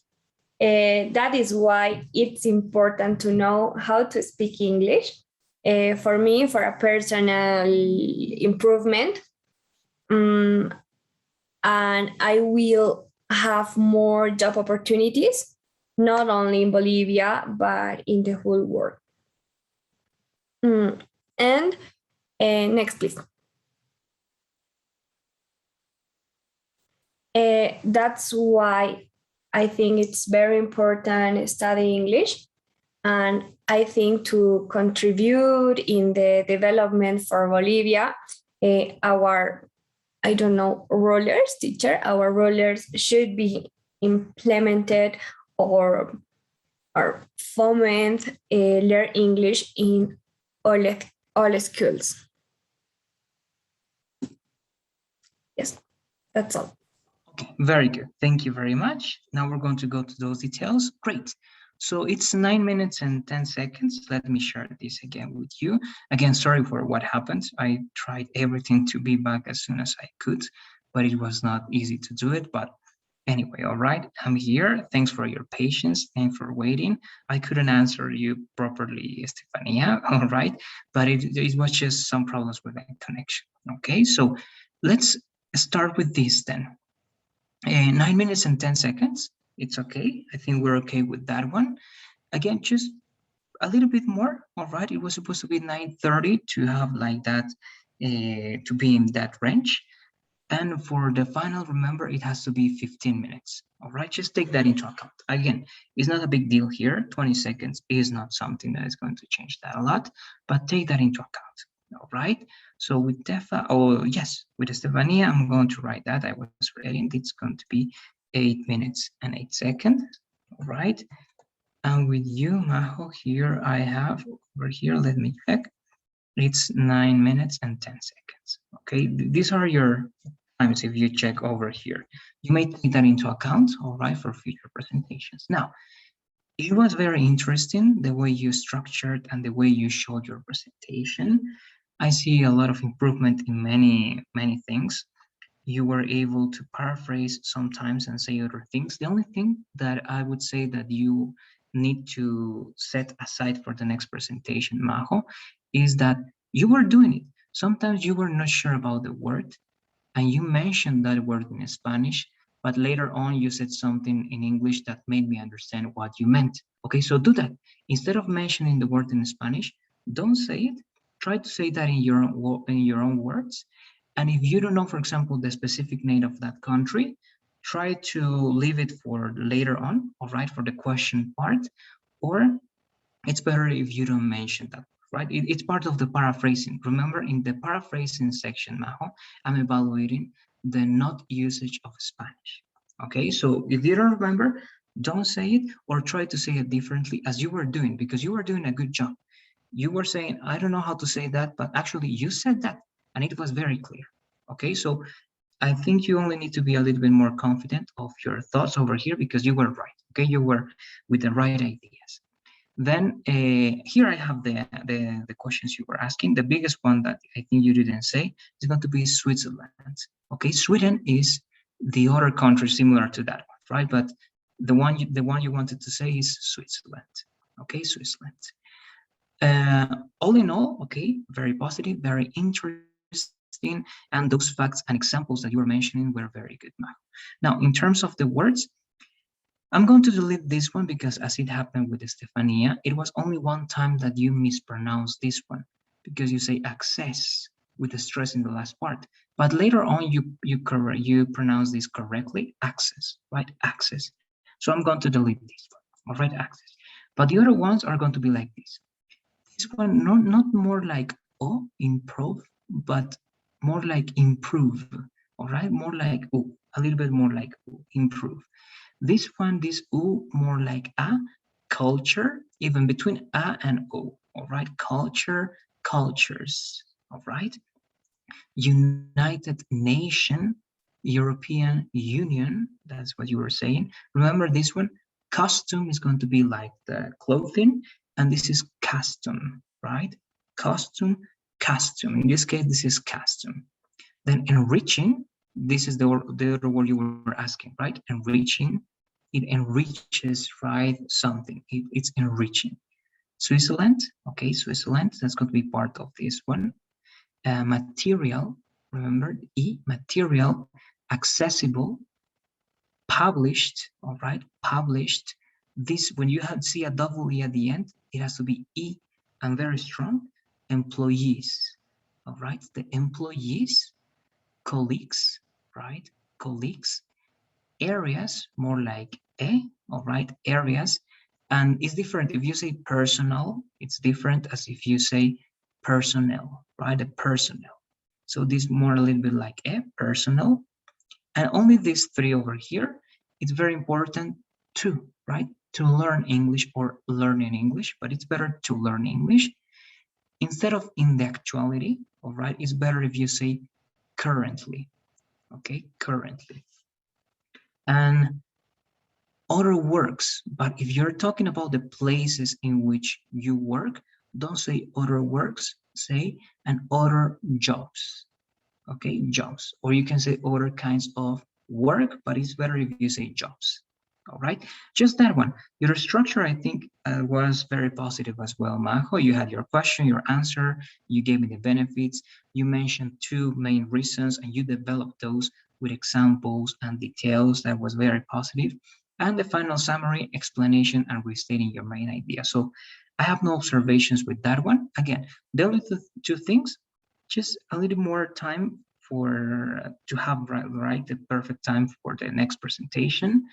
that is why it's important to know how to speak English. For me, for a personal improvement, and I will have more job opportunities, not only in Bolivia, but in the whole world. And next, please. That's why I think it's very important study English. And I think to contribute in the development for Bolivia, our, I don't know, rollers teacher, our rollers should be implemented or foment learn English in all schools. Yes, that's all. Okay, very good. Thank you very much. Now we're going to go to those details. Great. So it's 9 minutes and 10 seconds. Let me share this again with you. Again, sorry for what happened. I tried everything to be back as soon as I could, but it was not easy to do it. But anyway, all right, I'm here. Thanks for your patience. Thanks for waiting. I couldn't answer you properly, Estefania, all right? But it was just some problems with the connection, okay? So let's start with this then. 9 minutes and 10 seconds. It's okay. I think we're okay with that one. Again, just a little bit more. All right. It was supposed to be 9:30 to have like that, to be in that range. And for the final, remember, it has to be 15 minutes. All right. Just take that into account. Again, it's not a big deal here. 20 seconds is not something that is going to change that a lot, but take that into account. All right. So with Tefa, oh yes, with Estefania, I'm going to write that. I was forgetting. It's going to be 8 minutes and 8 seconds. All right. And with you, Majo, here I have over here. Let me check. It's 9 minutes and 10 seconds. Okay. These are your times if you check over here. You may take that into account. All right, for future presentations. Now, it was very interesting the way you structured and the way you showed your presentation. I see a lot of improvement in many things. You were able to paraphrase sometimes and say other things. The only thing that I would say that you need to set aside for the next presentation, Majo, is that you were doing it. Sometimes you were not sure about the word and you mentioned that word in Spanish, but later on you said something in English that made me understand what you meant. Okay, so do that. Instead of mentioning the word in Spanish, don't say it. Try to say that in your own words. And if you don't know, for example, the specific name of that country, try to leave it for later on, all right, for the question part, or it's better if you don't mention that, right? It's part of the paraphrasing. Remember, in the paraphrasing section, Majo, I'm evaluating the not usage of Spanish, okay? So if you don't remember, don't say it or try to say it differently as you were doing, because you were doing a good job. You were saying, I don't know how to say that, but actually you said that and it was very clear. Okay, so I think you only need to be a little bit more confident of your thoughts over here because you were right. Okay, you were with the right ideas. Then here I have the questions you were asking. The biggest one that I think you didn't say is going to be Switzerland. Okay, Sweden is the other country similar to that one, right? But the one you wanted to say is Switzerland. Okay, Switzerland. All in all, okay, very positive, very interesting, and those facts and examples that you were mentioning were very good, Majo. Now, in terms of the words, I'm going to delete this one because as it happened with Estefania, it was only one time that you mispronounced this one because you say access with the stress in the last part. But later on, you pronounce this correctly, access, right? Access. So I'm going to delete this one, all right, access. But the other ones are going to be like this. This one, not more like oh, improve, but more like improve, all right? More like oh, a little bit more like oh, improve. This one, this U, more like a, culture, even between a and o, all right? Culture, cultures, all right? United Nation, European Union, that's what you were saying. Remember this one, costume is going to be like the clothing, and this is custom, right? Costume, custom. In this case, this is custom. Then enriching, this is the other word you were asking, right? Enriching, it enriches, right? Something, it's enriching. Switzerland, okay, Switzerland, that's going to be part of this one. Material, remember, E, material, accessible, published, all right, published. This, when you see a double E at the end, it has to be E and very strong. Employees, all right, the employees, colleagues, right, colleagues. Areas, more like A, all right, areas. And it's different if you say personal, it's different as if you say personnel, right, a personnel. So this more a little bit like a personal. And only these three over here, it's very important to, right, to learn English or learning English, but it's better to learn English. Instead of in the actuality, all right, it's better if you say currently, okay, currently. And other works, but if you're talking about the places in which you work, don't say other works, say and other jobs, okay, jobs. Or you can say other kinds of work, but it's better if you say jobs, all right? Just that one. Your structure, I think, was very positive as well, Majo. You had your question, your answer, you gave me the benefits, you mentioned two main reasons, and you developed those with examples and details. That was very positive. And the final summary, explanation, and restating your main idea. So I have no observations with that one. Again, the only two things, just a little more time to have right the perfect time for the next presentation,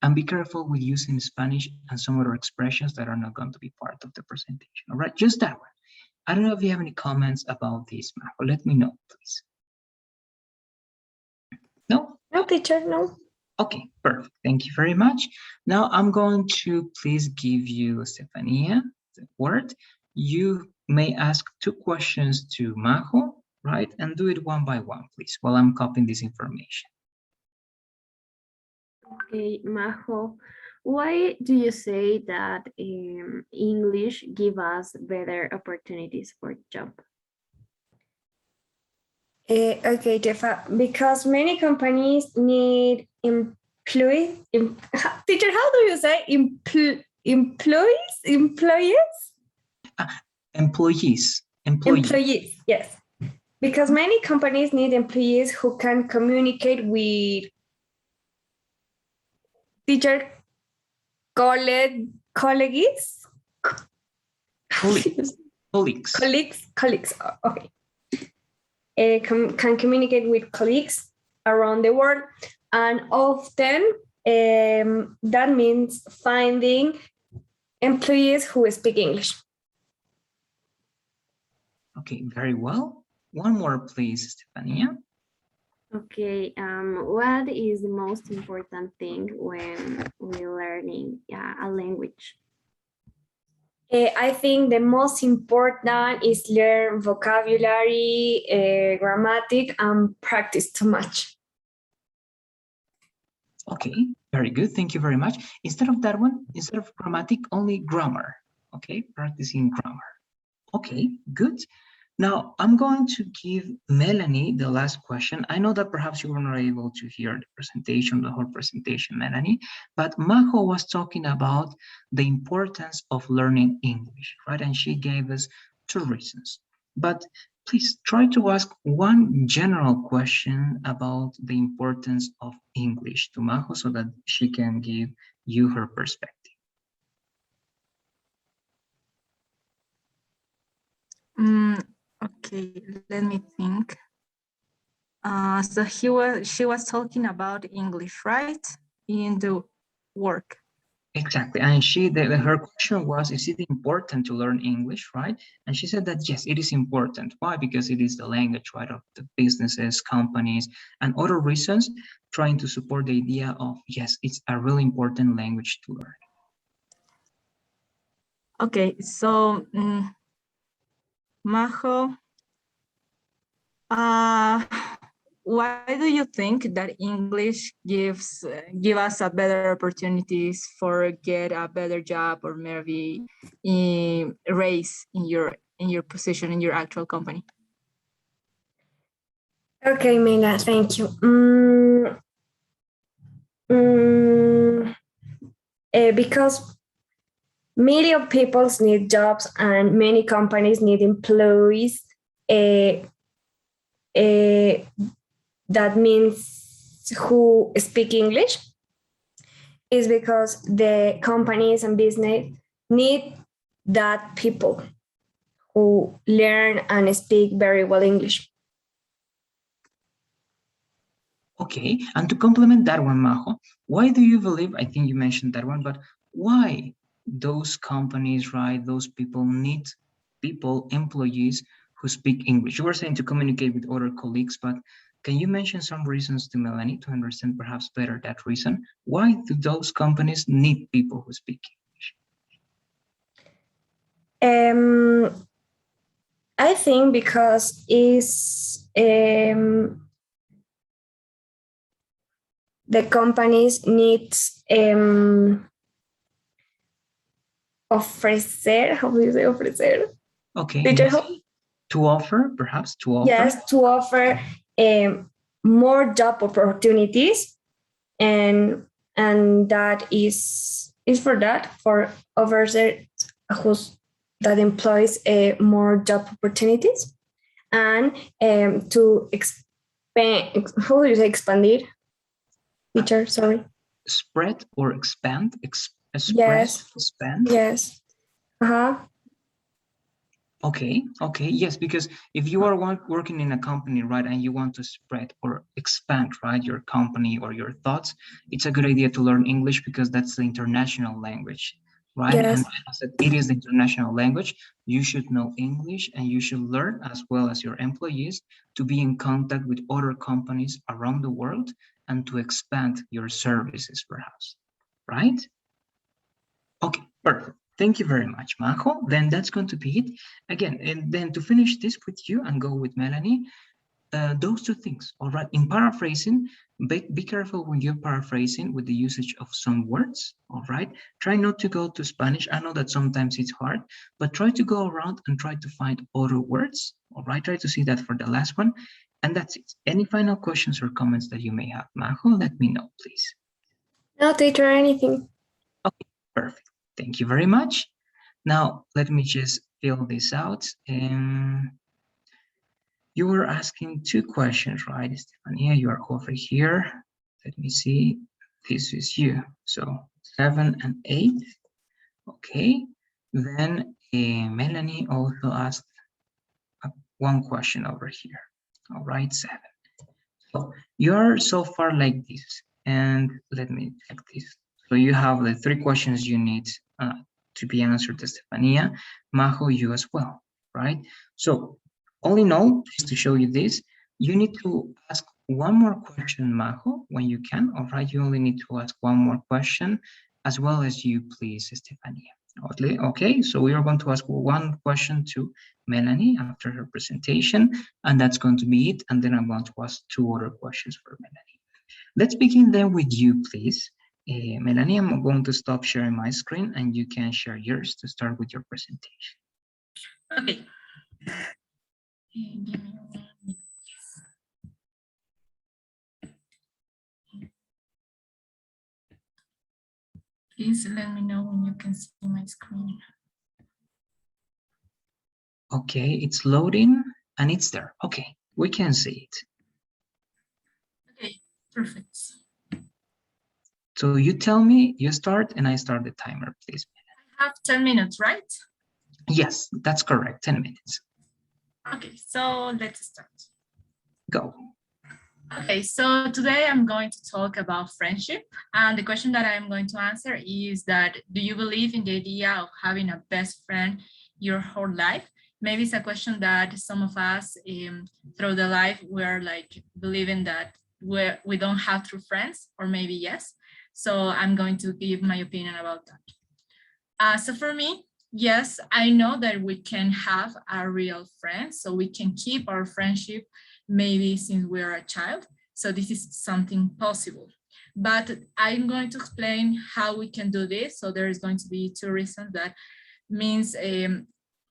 and be careful with using Spanish and some other expressions that are not going to be part of the presentation. All right, just that one. I don't know if you have any comments about this, Majo. Let me know, please. No? No, teacher, no. Okay, perfect. Thank you very much. Now I'm going to please give you, Estefania, the word. You may ask 2 questions to Majo, right? And do it one by one, please, while I'm copying this information. Okay, Majo, why do you say that English give us better opportunities for job? Okay, Tefa, because many companies need employees. Teacher, how do you say employees? Employees. Employees, yes. Because many companies need employees who can communicate with teacher, colleagues. Colleagues. Okay. Can communicate with colleagues around the world, and often that means finding employees who speak English. Okay, very well. One more, please, Estefania. Okay, what is the most important thing when we're learning a language? I think the most important is learn vocabulary, grammatic, and practice too much. Okay, very good. Thank you very much. Instead of that one, instead of grammatic, only grammar. Okay, practicing grammar. Okay, good. Now, I'm going to give Melanie the last question. I know that perhaps you were not able to hear the presentation, the whole presentation, Melanie, but Majo was talking about the importance of learning English, right? And she gave us 2 reasons. But please try to ask one general question about the importance of English to Majo so that she can give you her perspective. Okay, let me think. So she was talking about English, right? In the work. Exactly. And her question was, is it important to learn English, right? And she said that, yes, it is important. Why? Because it is the language, right, of the businesses, companies, and other reasons, trying to support the idea of, yes, it's a really important language to learn. Okay, so Majo, why do you think that English give us a better opportunities for get a better job or maybe raise in your position in your actual company? Okay, Mela, thank you. Because many of people need jobs and many companies need employees. That means who speak English is because the companies and business need that people who learn and speak very well English. Okay, and to complement that one, Majo, why do you believe, I think you mentioned that one, but why those companies, right, those people need people, employees who speak English? You were saying to communicate with other colleagues, but can you mention some reasons to Melanie to understand perhaps better that reason? Why do those companies need people who speak English? I think because the companies needs ofrecer, how do you say ofrecer? Okay, Did yes. you To offer, perhaps to offer? Yes, to offer more job opportunities, and that is for that, for officers who's that employs more job opportunities, and to expand. How do you say expand? Teacher, sorry. Spread or expand? Express, Yes. expand? Yes. Uh-huh. Okay, yes, because if you are working in a company, right, and you want to spread or expand, right, your company or your thoughts, it's a good idea to learn English because that's the international language, right? Yes. And as it is the international language, you should know English and you should learn, as well as your employees, to be in contact with other companies around the world and to expand your services, perhaps, right? Okay, perfect. Thank you very much, Majo. Then that's going to be it. Again, and then to finish this with you and go with Melanie, those 2 things, all right? In paraphrasing, be careful when you're paraphrasing with the usage of some words, all right? Try not to go to Spanish. I know that sometimes it's hard, but try to go around and try to find other words, all right? Try to see that for the last one. And that's it. Any final questions or comments that you may have, Majo, let me know, please. No, teacher, anything. Okay, perfect. Thank you very much. Now, let me just fill this out. You were asking 2 questions, right, Stefania? You are over here. Let me see. This is you. So 7 and 8. Okay. Then Melanie also asked 1 question over here. All right, 7. So you're so far like this. And let me check this. So you have the 3 questions you need to be answered, Stefania. Majo, you as well, right? So all in all, just to show you this, you need to ask 1 more question, Majo, when you can. All right, you only need to ask 1 more question, as well as you, please, Stefania. Okay, so we are going to ask 1 question to Melanie after her presentation, and that's going to be it. And then I'm going to ask 2 other questions for Melanie. Let's begin then with you, please. Melanie, I'm going to stop sharing my screen and you can share yours to start with your presentation. Okay. Give me 1 minute. Please let me know when you can see my screen. Okay, it's loading and it's there. Okay, we can see it. Okay, perfect. So you tell me, you start and I start the timer, please. I have 10 minutes, right? Yes, that's correct, 10 minutes. Okay, so let's start. Go. Okay, so today I'm going to talk about friendship. And the question that I'm going to answer is that, do you believe in the idea of having a best friend your whole life? Maybe it's a question that some of us through the life, we're like believing that we don't have true friends, or maybe yes. So I'm going to give my opinion about that. So for me, yes, I know that we can have a real friend, so we can keep our friendship maybe since we are a child. So this is something possible. But I'm going to explain how we can do this. So there is going to be two reasons. That means,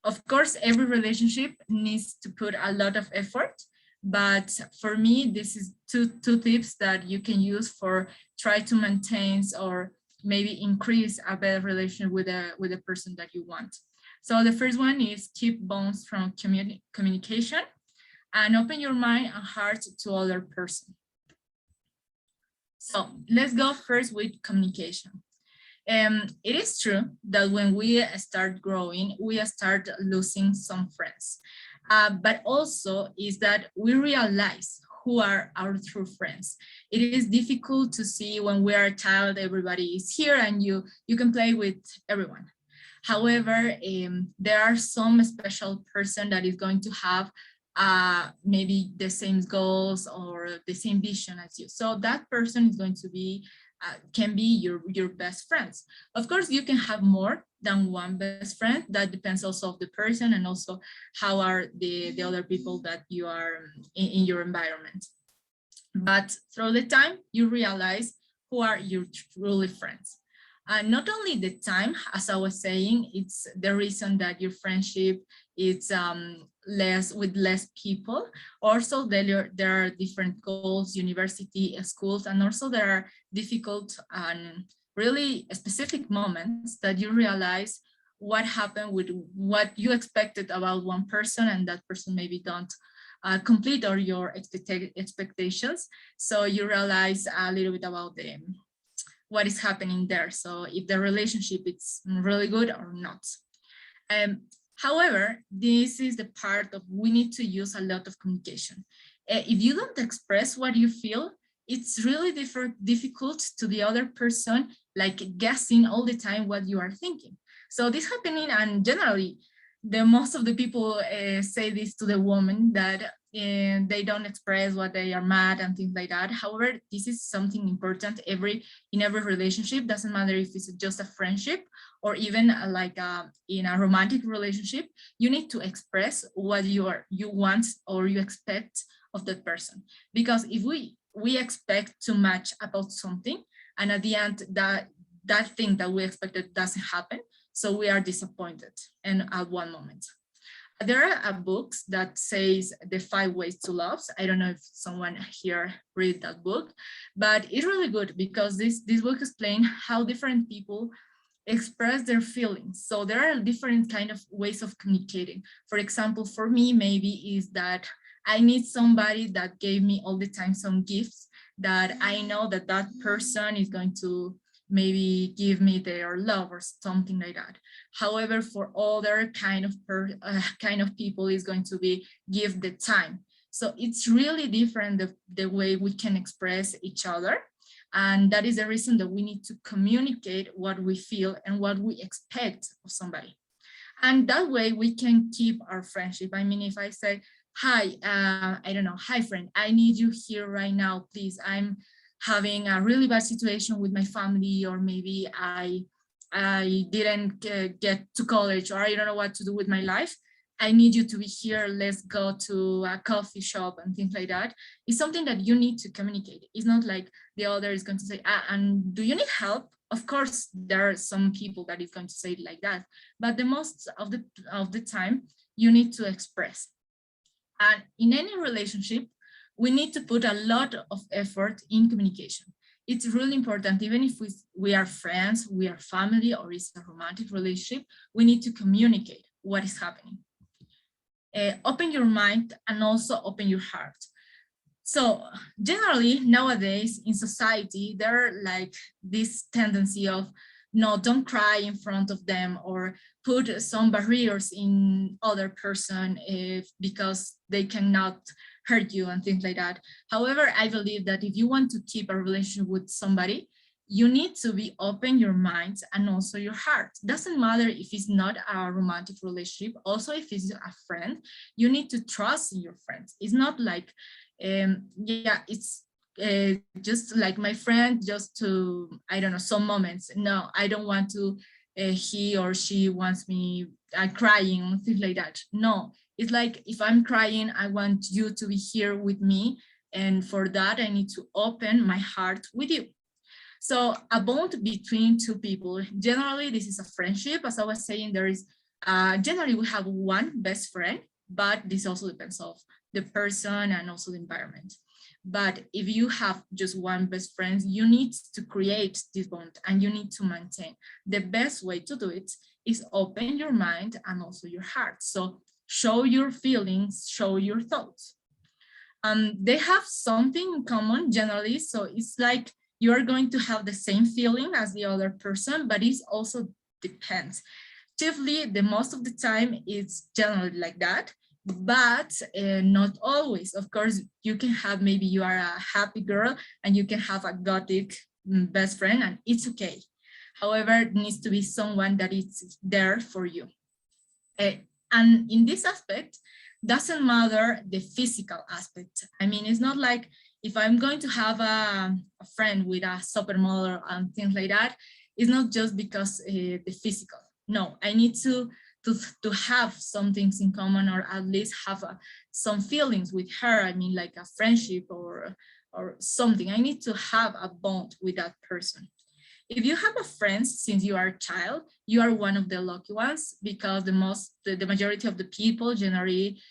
of course, every relationship needs to put a lot of effort. But for me, this is two tips that you can use for try to maintain or maybe increase a better relationship with the person that you want. So the first one is keep bonds from communication and open your mind and heart to other person. So let's go first with communication. It is true that when we start growing, we start losing some friends. But also is that we realize who are our true friends. It is difficult to see when we are a child, everybody is here and you can play with everyone. However, there are some special person that is going to have maybe the same goals or the same vision as you. So that person is going to be, can be your best friends. Of course, you can have more than one best friend. That depends also of the person and also how are the other people that you are in your environment. But through the time, you realize who are your truly friends. Not only the time, as I was saying, it's the reason that your friendship is with less people. Also, there are different goals, university, schools, and also there are difficult and really specific moments that you realize what happened with what you expected about one person, and that person maybe don't complete or your expectations. So you realize a little bit about what is happening there. So if the relationship is really good or not. However, this is the part of we need to use a lot of communication. If you don't express what you feel, it's really difficult to the other person, like guessing all the time what you are thinking. So this happening, and generally, the most of the people say this to the woman that they don't express what they are mad and things like that. However, this is something important in every relationship. Doesn't matter if it's just a friendship or even like in a romantic relationship. You need to express what you want or you expect of that person. Because if we expect too much about something, and at the end that thing that we expected doesn't happen, so we are disappointed and at one moment. There are books that says the 5 ways to love. I don't know if someone here read that book, but it's really good because this book explains how different people express their feelings. So there are different kind of ways of communicating. For example, for me, maybe is that I need somebody that gave me all the time some gifts that I know that that person is going to maybe give me their love or something like that. However, for other kind of people is going to be give the time. So it's really different the way we can express each other. And that is the reason that we need to communicate what we feel and what we expect of somebody. And that way we can keep our friendship. I mean, if I say, hi, I don't know, hi friend, I need you here right now, please. I'm having a really bad situation with my family, or maybe I didn't get to college, or I don't know what to do with my life. I need you to be here. Let's go to a coffee shop and things like that. It's something that you need to communicate. It's not like the other is going to say, and do you need help? Of course, there are some people that is going to say it like that, but the most of the time you need to express. And in any relationship, we need to put a lot of effort in communication. It's really important, even if we are friends, we are family, or it's a romantic relationship, we need to communicate what is happening. Open your mind and also open your heart. So generally nowadays in society, there are like this tendency of, no, don't cry in front of them, or put some barriers in other person because they cannot hurt you and things like that. However, I believe that if you want to keep a relationship with somebody, you need to be open your mind and also your heart. Doesn't matter if it's not a romantic relationship, also if it's a friend, you need to trust in your friends. It's not like, yeah, it's just like my friend, just to, I don't know, some moments. No, I don't want to, he or she wants me crying, things like that. No, it's like, if I'm crying, I want you to be here with me. And for that, I need to open my heart with you. So a bond between two people, generally this is a friendship. As I was saying, there is, generally we have one best friend, but this also depends on the person and also the environment. But if you have just one best friend, you need to create this bond and you need to maintain. The best way to do it is open your mind and also your heart. So show your feelings, show your thoughts. They have something in common generally. So it's like you are going to have the same feeling as the other person, but it also depends. Chiefly, the most of the time, it's generally like that, but not always. Of course, you can have, maybe you are a happy girl and you can have a gothic best friend, and it's okay. However, it needs to be someone that is there for you. And in this aspect, doesn't matter the physical aspect. I mean, it's not like if I'm going to have a friend with a supermodel and things like that, it's not just because the physical. No, I need to have some things in common, or at least have some feelings with her. I mean, like a friendship or something. I need to have a bond with that person. If you have a friend since you are a child, you are one of the lucky ones, because the majority of the people generally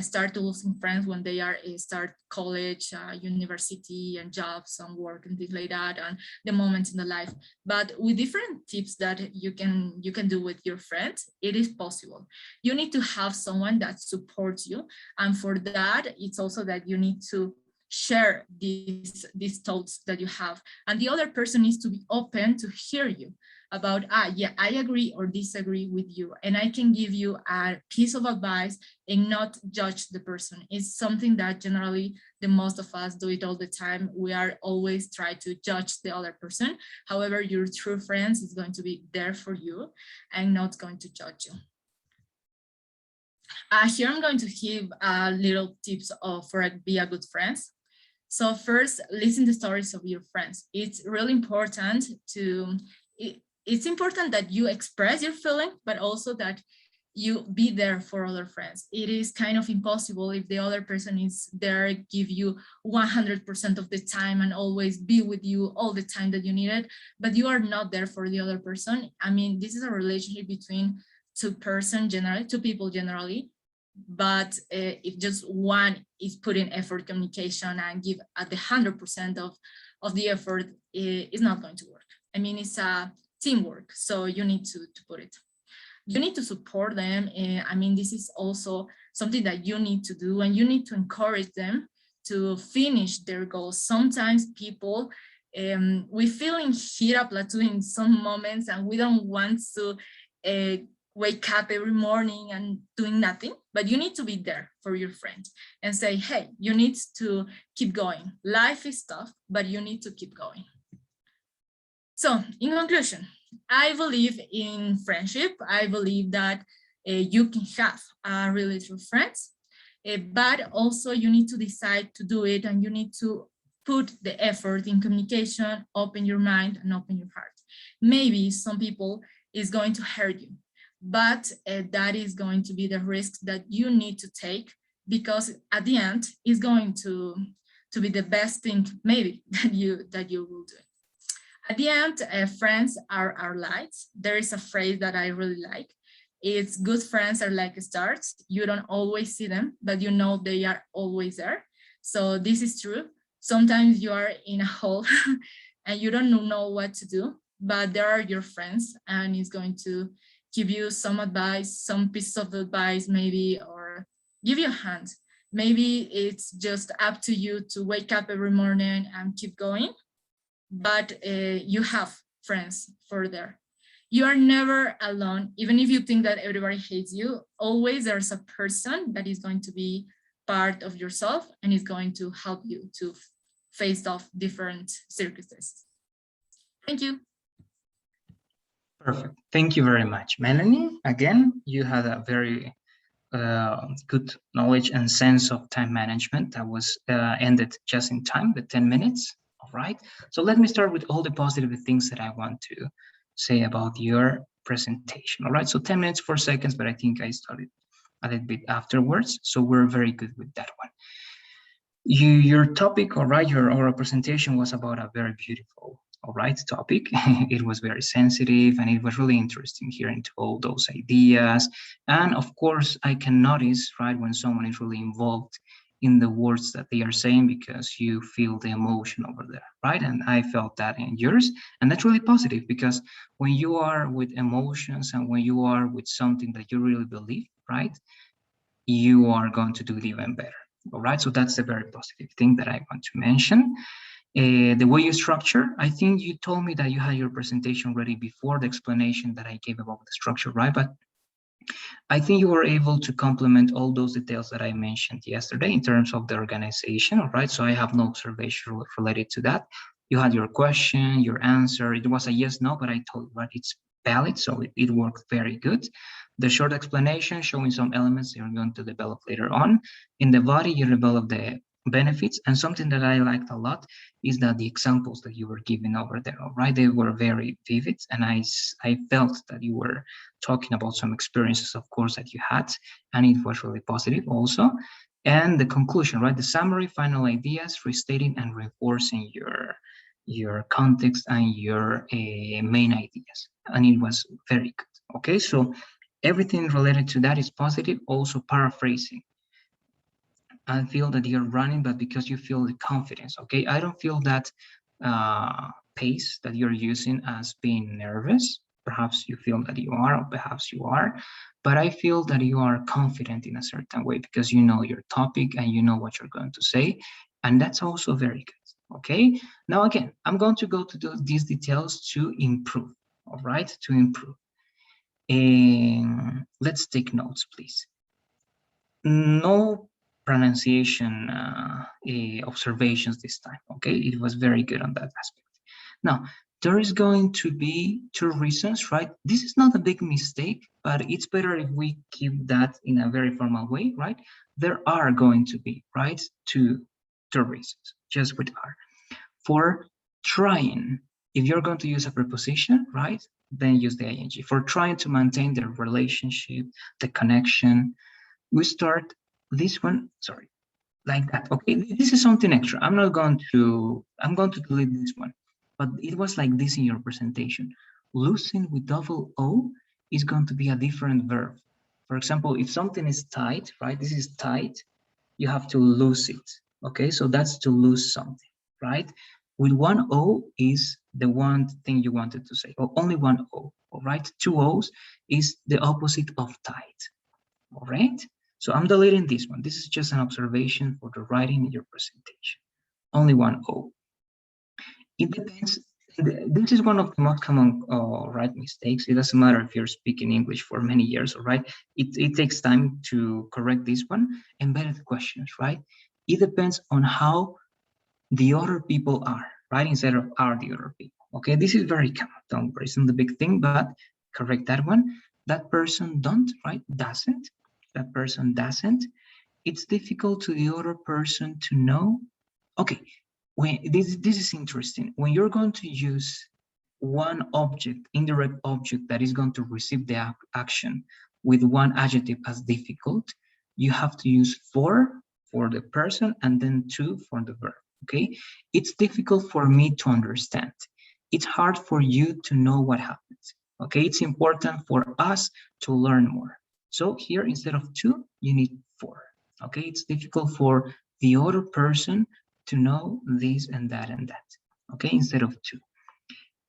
start to losing friends when they are start college, university, and jobs and work and things like that, and the moments in the life. But with different tips that you can do with your friends, it is possible. You need to have someone that supports you, and for that, it's also that you need to share these thoughts that you have, and the other person needs to be open to hear you about, yeah, I agree or disagree with you, and I can give you a piece of advice and not judge the person. It's something that generally the most of us do it all the time. We are always try to judge the other person. However, your true friends is going to be there for you and not going to judge you. Here I'm going to give little tips for be a good friends. So first, listen to stories of your friends. It's really important it's important that you express your feeling, but also that you be there for other friends. It is kind of impossible if the other person is there, give you 100% of the time and always be with you all the time that you need it, but you are not there for the other person. I mean, this is a relationship between two people generally, but if just one is putting effort, communication, and give at the 100% of the effort, it's not going to work. I mean, it's a teamwork, so you need to put it. You need to support them. I mean, this is also something that you need to do, and you need to encourage them to finish their goals. Sometimes people, we feel in hit a plateau in some moments, and we don't want to wake up every morning and doing nothing, but you need to be there for your friend and say, hey, you need to keep going. Life is tough, but you need to keep going. So in conclusion, I believe in friendship. I believe that you can have really true friends, but also you need to decide to do it, and you need to put the effort in communication, open your mind and open your heart. Maybe some people is going to hurt you, but that is going to be the risk that you need to take, because at the end it's going to be the best thing maybe that you will do. At the end, friends are our lights. There is a phrase that I really like. It's good friends are like stars. You don't always see them, but you know they are always there. So this is true. Sometimes you are in a hole and you don't know what to do, but there are your friends and it's going to give you some advice, some piece of advice maybe, or give you a hand. Maybe it's just up to you to wake up every morning and keep going, but you have friends for there. You are never alone. Even if you think that everybody hates you, always there's a person that is going to be part of yourself and is going to help you to face off different circumstances. Thank you. Perfect. Thank you very much, Melanie. Again, you had a very good knowledge and sense of time management that was ended just in time, the 10 minutes. All right. So let me start with all the positive things that I want to say about your presentation. All right. So 10 minutes, 4 seconds, but I think I started a little bit afterwards. So we're very good with that one. Your topic, all right, your oral presentation was about a very beautiful, all right, topic. It was very sensitive and it was really interesting hearing to all those ideas. And of course, I can notice, right, when someone is really involved in the words that they are saying because you feel the emotion over there, right? And I felt that in yours. And that's really positive because when you are with emotions and when you are with something that you really believe, right, you are going to do it even better. All right, so that's a very positive thing that I want to mention. The way you structure, I think you told me that you had your presentation ready before the explanation that I gave about the structure, right? But I think you were able to complement all those details that I mentioned yesterday in terms of the organization, all right? So I have no observation related to that. You had your question, your answer. It was a yes, no, but I told you, right, it's valid, so it worked very good. The short explanation showing some elements you're going to develop later on. In the body, you develop the benefits, and something that I liked a lot is that the examples that you were giving over there, all right, they were very vivid, and I felt that you were talking about some experiences, of course, that you had, and it was really positive also. And the conclusion, right, the summary, final ideas, restating and reinforcing your context and your main ideas, and it was very good. Okay, so everything related to that is positive. Also paraphrasing, I feel that you're running, but because you feel the confidence. Okay, I don't feel that pace that you're using as being nervous. Perhaps you feel that you are, or perhaps you are, but I feel that you are confident in a certain way because you know your topic and you know what you're going to say, and that's also very good. Okay, now again, I'm going to go to these details to improve. All right, to improve. And let's take notes, please. No pronunciation observations this time. Okay, it was very good on that aspect. Now, there is going to be 2 reasons, right? This is not a big mistake, but it's better if we keep that in a very formal way, right? There are going to be, right, two reasons, just with are. For trying, if you're going to use a preposition, right, then use the ing. For trying to maintain the relationship, the connection, we start this one, sorry, like that. Okay, this is something extra. I'm going to delete this one, but it was like this in your presentation. Loosen with double O is going to be a different verb. For example, if something is tight, right, this is tight, you have to lose it. Okay, so that's to lose something, right? With one O is the one thing you wanted to say, or only one O, all right? 2 O's is the opposite of tight, all right? So I'm deleting this one. This is just an observation for the writing in your presentation. Only one O. It depends. This is one of the most common right mistakes. It doesn't matter if you're speaking English for many years, all right? It takes time to correct this one. Embedded questions, right? It depends on how the other people are, right? Instead of are the other people. Okay, this is very common. Don't worry, it's not the big thing, but correct that one. That person don't, right? Doesn't. That person doesn't. It's difficult to the other person to know. Okay, when this is interesting. When you're going to use one object, indirect object that is going to receive the action with one adjective as difficult, you have to use for the person and then to for the verb. Okay, it's difficult for me to understand. It's hard for you to know what happens. Okay, it's important for us to learn more. So here, instead of 2, you need 4. Okay, it's difficult for the other person to know this and that and that. Okay, instead of 2.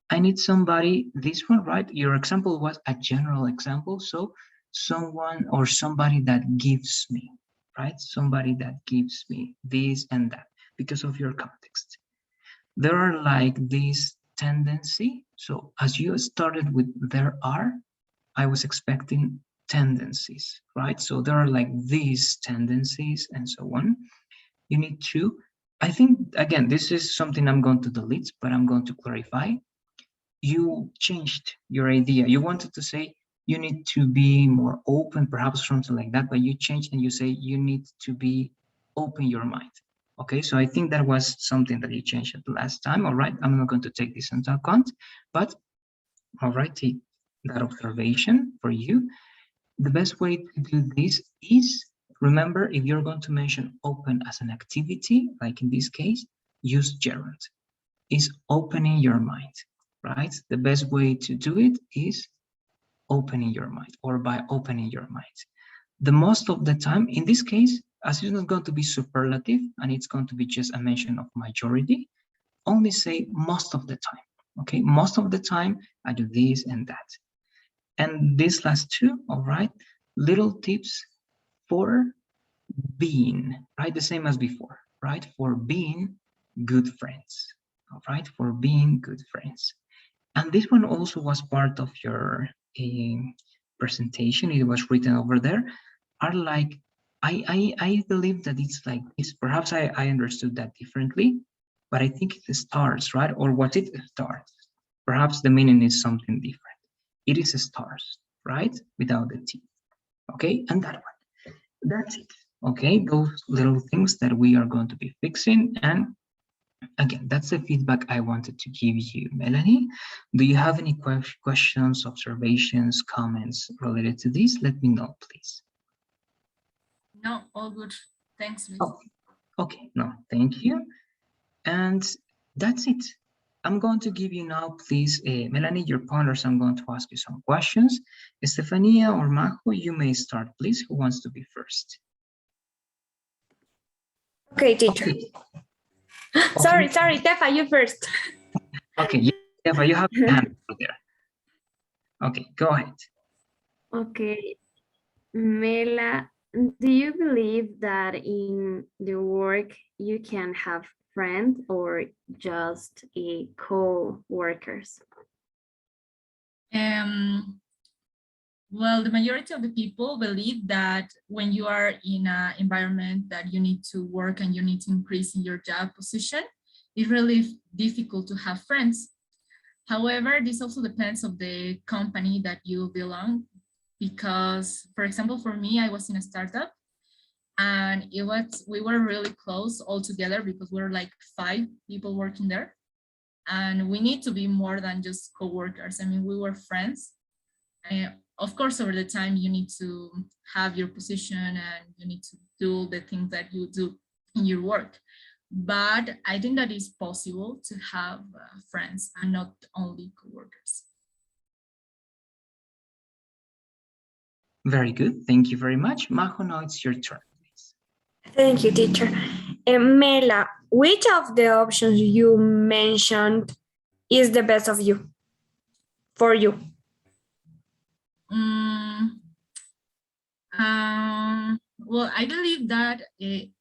I need somebody, this one, right? Your example was a general example. So someone or somebody that gives me, right? Somebody that gives me this and that because of your context. There are like this tendency. So as you started with there are, I was expecting tendencies, right? So there are like these tendencies and so on. You need to, I think, again, this is something I'm going to delete, but I'm going to clarify. You changed your idea. You wanted to say you need to be more open, perhaps something like that, but you changed and you say you need to be open your mind. Okay, so I think that was something that you changed at the last time. All right, I'm not going to take this into account, but all right, take that observation for you. The best way to do this is, remember, if you're going to mention open as an activity, like in this case, use gerund. Is opening your mind, right? The best way to do it is opening your mind or by opening your mind. The most of the time, in this case, as it's not going to be superlative and it's going to be just a mention of majority, only say most of the time, okay? Most of the time, I do this and that. And these last 2, all right, little tips for being, right? The same as before, right? For being good friends, all right? For being good friends. And this one also was part of your presentation. It was written over there. Are like, I believe that it's like this. Perhaps I understood that differently, but I think it starts, right? Or what it starts. Perhaps the meaning is something different. It is stars, right? Without the T. Okay, and that one. That's it. Okay, those little things that we are going to be fixing. And again, that's the feedback I wanted to give you. Melanie, do you have any questions, observations, comments related to this? Let me know, please. No, all good. Thanks, Luis. Oh, okay, no, thank you. And that's it. I'm going to give you now, please, Melanie, your pointers. I'm going to ask you some questions. Estefania or Majo, you may start, please. Who wants to be first? Okay, teacher. Okay. Sorry, Tefa, you first. Okay, Eva, you have your hand over there. Okay, go ahead. Okay, Mela, do you believe that in the work you can have friends or just a co-workers? Well, the majority of the people believe that when you are in an environment that you need to work and you need to increase in your job position, it's really difficult to have friends. However, this also depends on the company that you belong, because, for example, for me, I was in a startup and we were really close all together because we were like 5 people working there. And we need to be more than just co-workers. I mean, we were friends. Of course, over the time, you need to have your position and you need to do the things that you do in your work. But I think that it's possible to have friends and not only co-workers. Very good. Thank you very much. Majo, now it's your turn, please. Thank you, teacher. Mela, which of the options you mentioned is the best of you, for you? Well, I believe that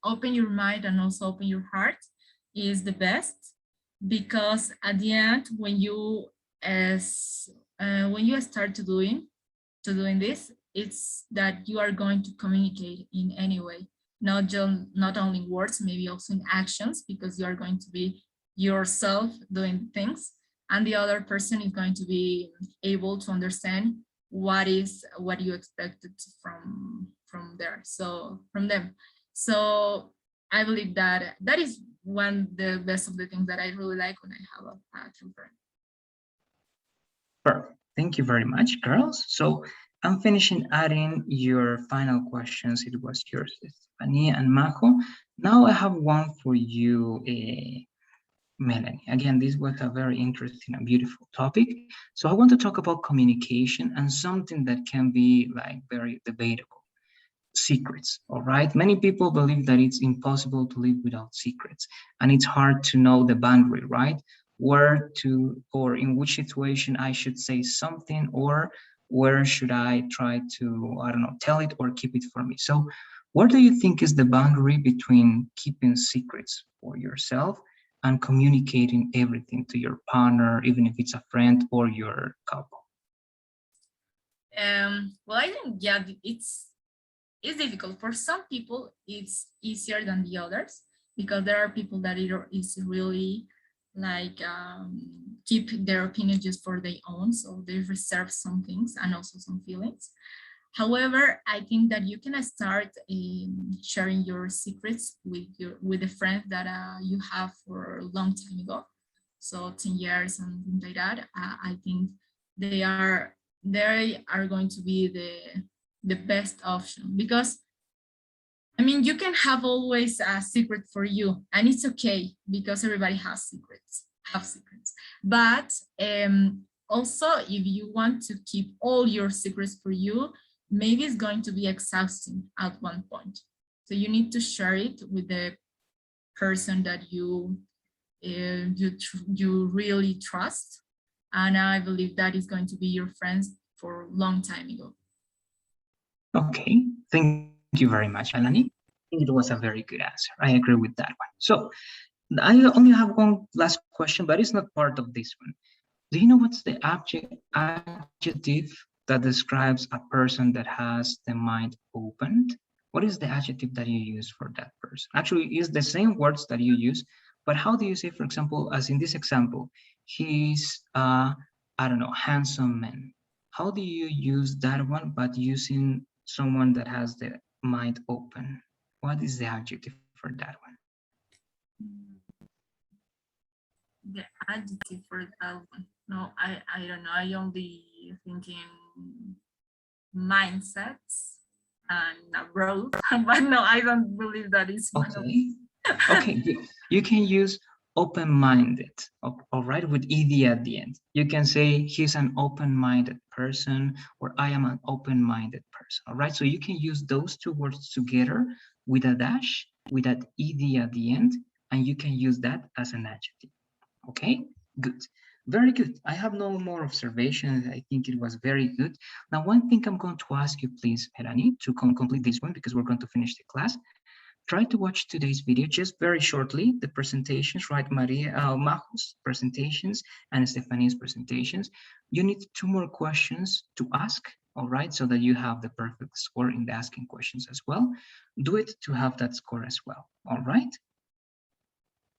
open your mind and also open your heart is the best, because at the end, when you start to doing this, it's that you are going to communicate in any way, not only words, maybe also in actions, because you are going to be yourself doing things, and the other person is going to be able to understand what you expected from them. So I believe that is the best of the things that I really like when I have a true friend. Perfect. Thank you very much, girls. So I'm finishing adding your final questions. It was yours, Estefania and Majo. Now I have one for you, Melanie. Again, this was a very interesting and beautiful topic. So I want to talk about communication and something that can be like very debatable. Secrets, all right? Many people believe that it's impossible to live without secrets, and it's hard to know the boundary, right? Where to, or in which situation I should say something, or where should I try to, I don't know, tell it or keep it for me. So what do you think is the boundary between keeping secrets for yourself and communicating everything to your partner, even if it's a friend or your couple? Well, I think, yeah, it's difficult. For some people, it's easier than the others because there are people that it is really like keep their opinion just for their own, so they reserve some things and also some feelings. However, I think that you can start sharing your secrets with the friends that you have for a long time ago, so 10 years and things like that. I think they are going to be the best option, because I mean, you can have always a secret for you, and it's okay because everybody have secrets. But also, if you want to keep all your secrets for you, maybe it's going to be exhausting at one point. So you need to share it with the person that you really trust, and I believe that is going to be your friends for a long time ago. Okay, thank you very much, Melanie. I think it was a very good answer. I agree with that one. So I only have one last question, but it's not part of this one. Do you know what's the adjective that describes a person that has the mind opened? What is the adjective that you use for that person? Actually, it's the same words that you use, but how do you say, for example, as in this example, he's I don't know, handsome man. How do you use that one, but using someone that has the mind open? What is the adjective for that one? The adjective for that one. No, I don't know. I only thinking mindsets and abroad, but no, I don't believe that is one of Okay. Okay, good. You can use open-minded, all right, with ed at the end. You can say he's an open-minded person, or I am an open-minded person, all right? So you can use those two words together with a dash, with that ed at the end, and you can use that as an adjective. Okay, good. Very good. I have no more observations. I think it was very good. Now, one thing I'm going to ask you, please, Melanie, to complete this one, because we're going to finish the class. Try to watch today's video just very shortly, the presentations, right? Majo's presentations and Stefania's presentations. You need 2 more questions to ask, all right? So that you have the perfect score in the asking questions as well. Do it to have that score as well, all right?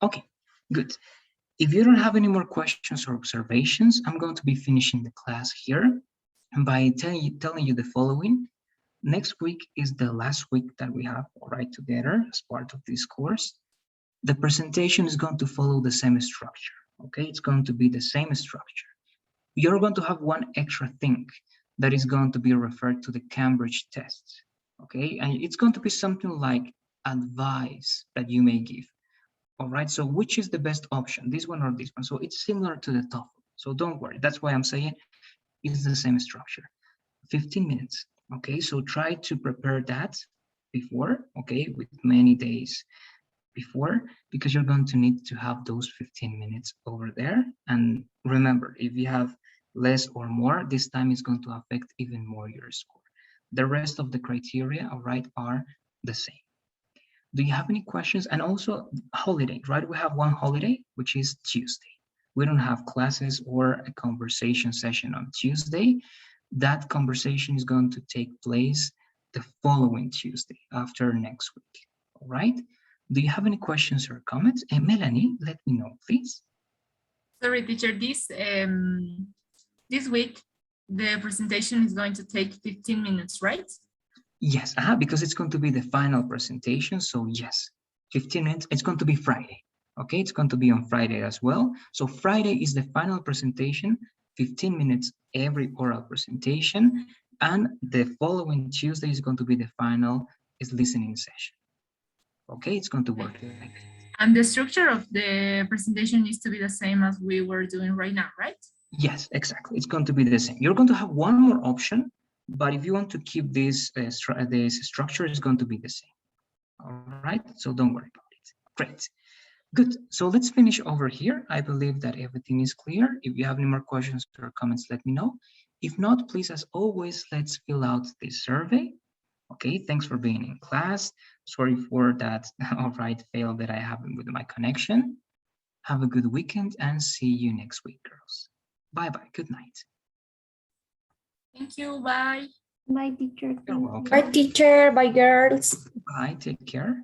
Okay, good. If you don't have any more questions or observations, I'm going to be finishing the class here by telling you the following. Next week is the last week that we have all right together as part of this course. The presentation is going to follow the same structure, okay? It's going to be the same structure. You're going to have one extra thing that is going to be referred to the Cambridge test, okay? And it's going to be something like advice that you may give, all right? So which is the best option, this one or this one? So it's similar to the TOEFL, so don't worry. That's why I'm saying it's the same structure. 15 minutes. Okay, so try to prepare that before, okay, with many days before, because you're going to need to have those 15 minutes over there. And remember, if you have less or more, this time is going to affect even more your score. The rest of the criteria, all right, are the same. Do you have any questions? And also holiday, right? We have one holiday, which is Tuesday. We don't have classes or a conversation session on Tuesday. That conversation is going to take place the following Tuesday after next week, all right? Do you have any questions or comments? And Melanie, let me know, please. Sorry, teacher, this week, the presentation is going to take 15 minutes, right? Yes, because it's going to be the final presentation. So yes, 15 minutes. It's going to be Friday. Okay, it's going to be on Friday as well. So Friday is the final presentation, 15 minutes every oral presentation. And the following Tuesday is going to be the final listening session. Okay, it's going to work like that. And the structure of the presentation needs to be the same as we were doing right now, right? Yes, exactly. It's going to be the same. You're going to have one more option, but if you want to keep this, this structure, it's going to be the same. All right, so don't worry about it. Great. Good. So let's finish over here. I believe that everything is clear. If you have any more questions or comments, let me know. If not, please, as always, let's fill out this survey. Okay, thanks for being in class. Sorry for that all right fail that I have with my connection. Have a good weekend and see you next week, girls. Bye-bye. Good night. Thank you. Bye. Bye, teacher. You're Thank you. welcome. Bye, teacher. Bye, girls. Bye. Take care.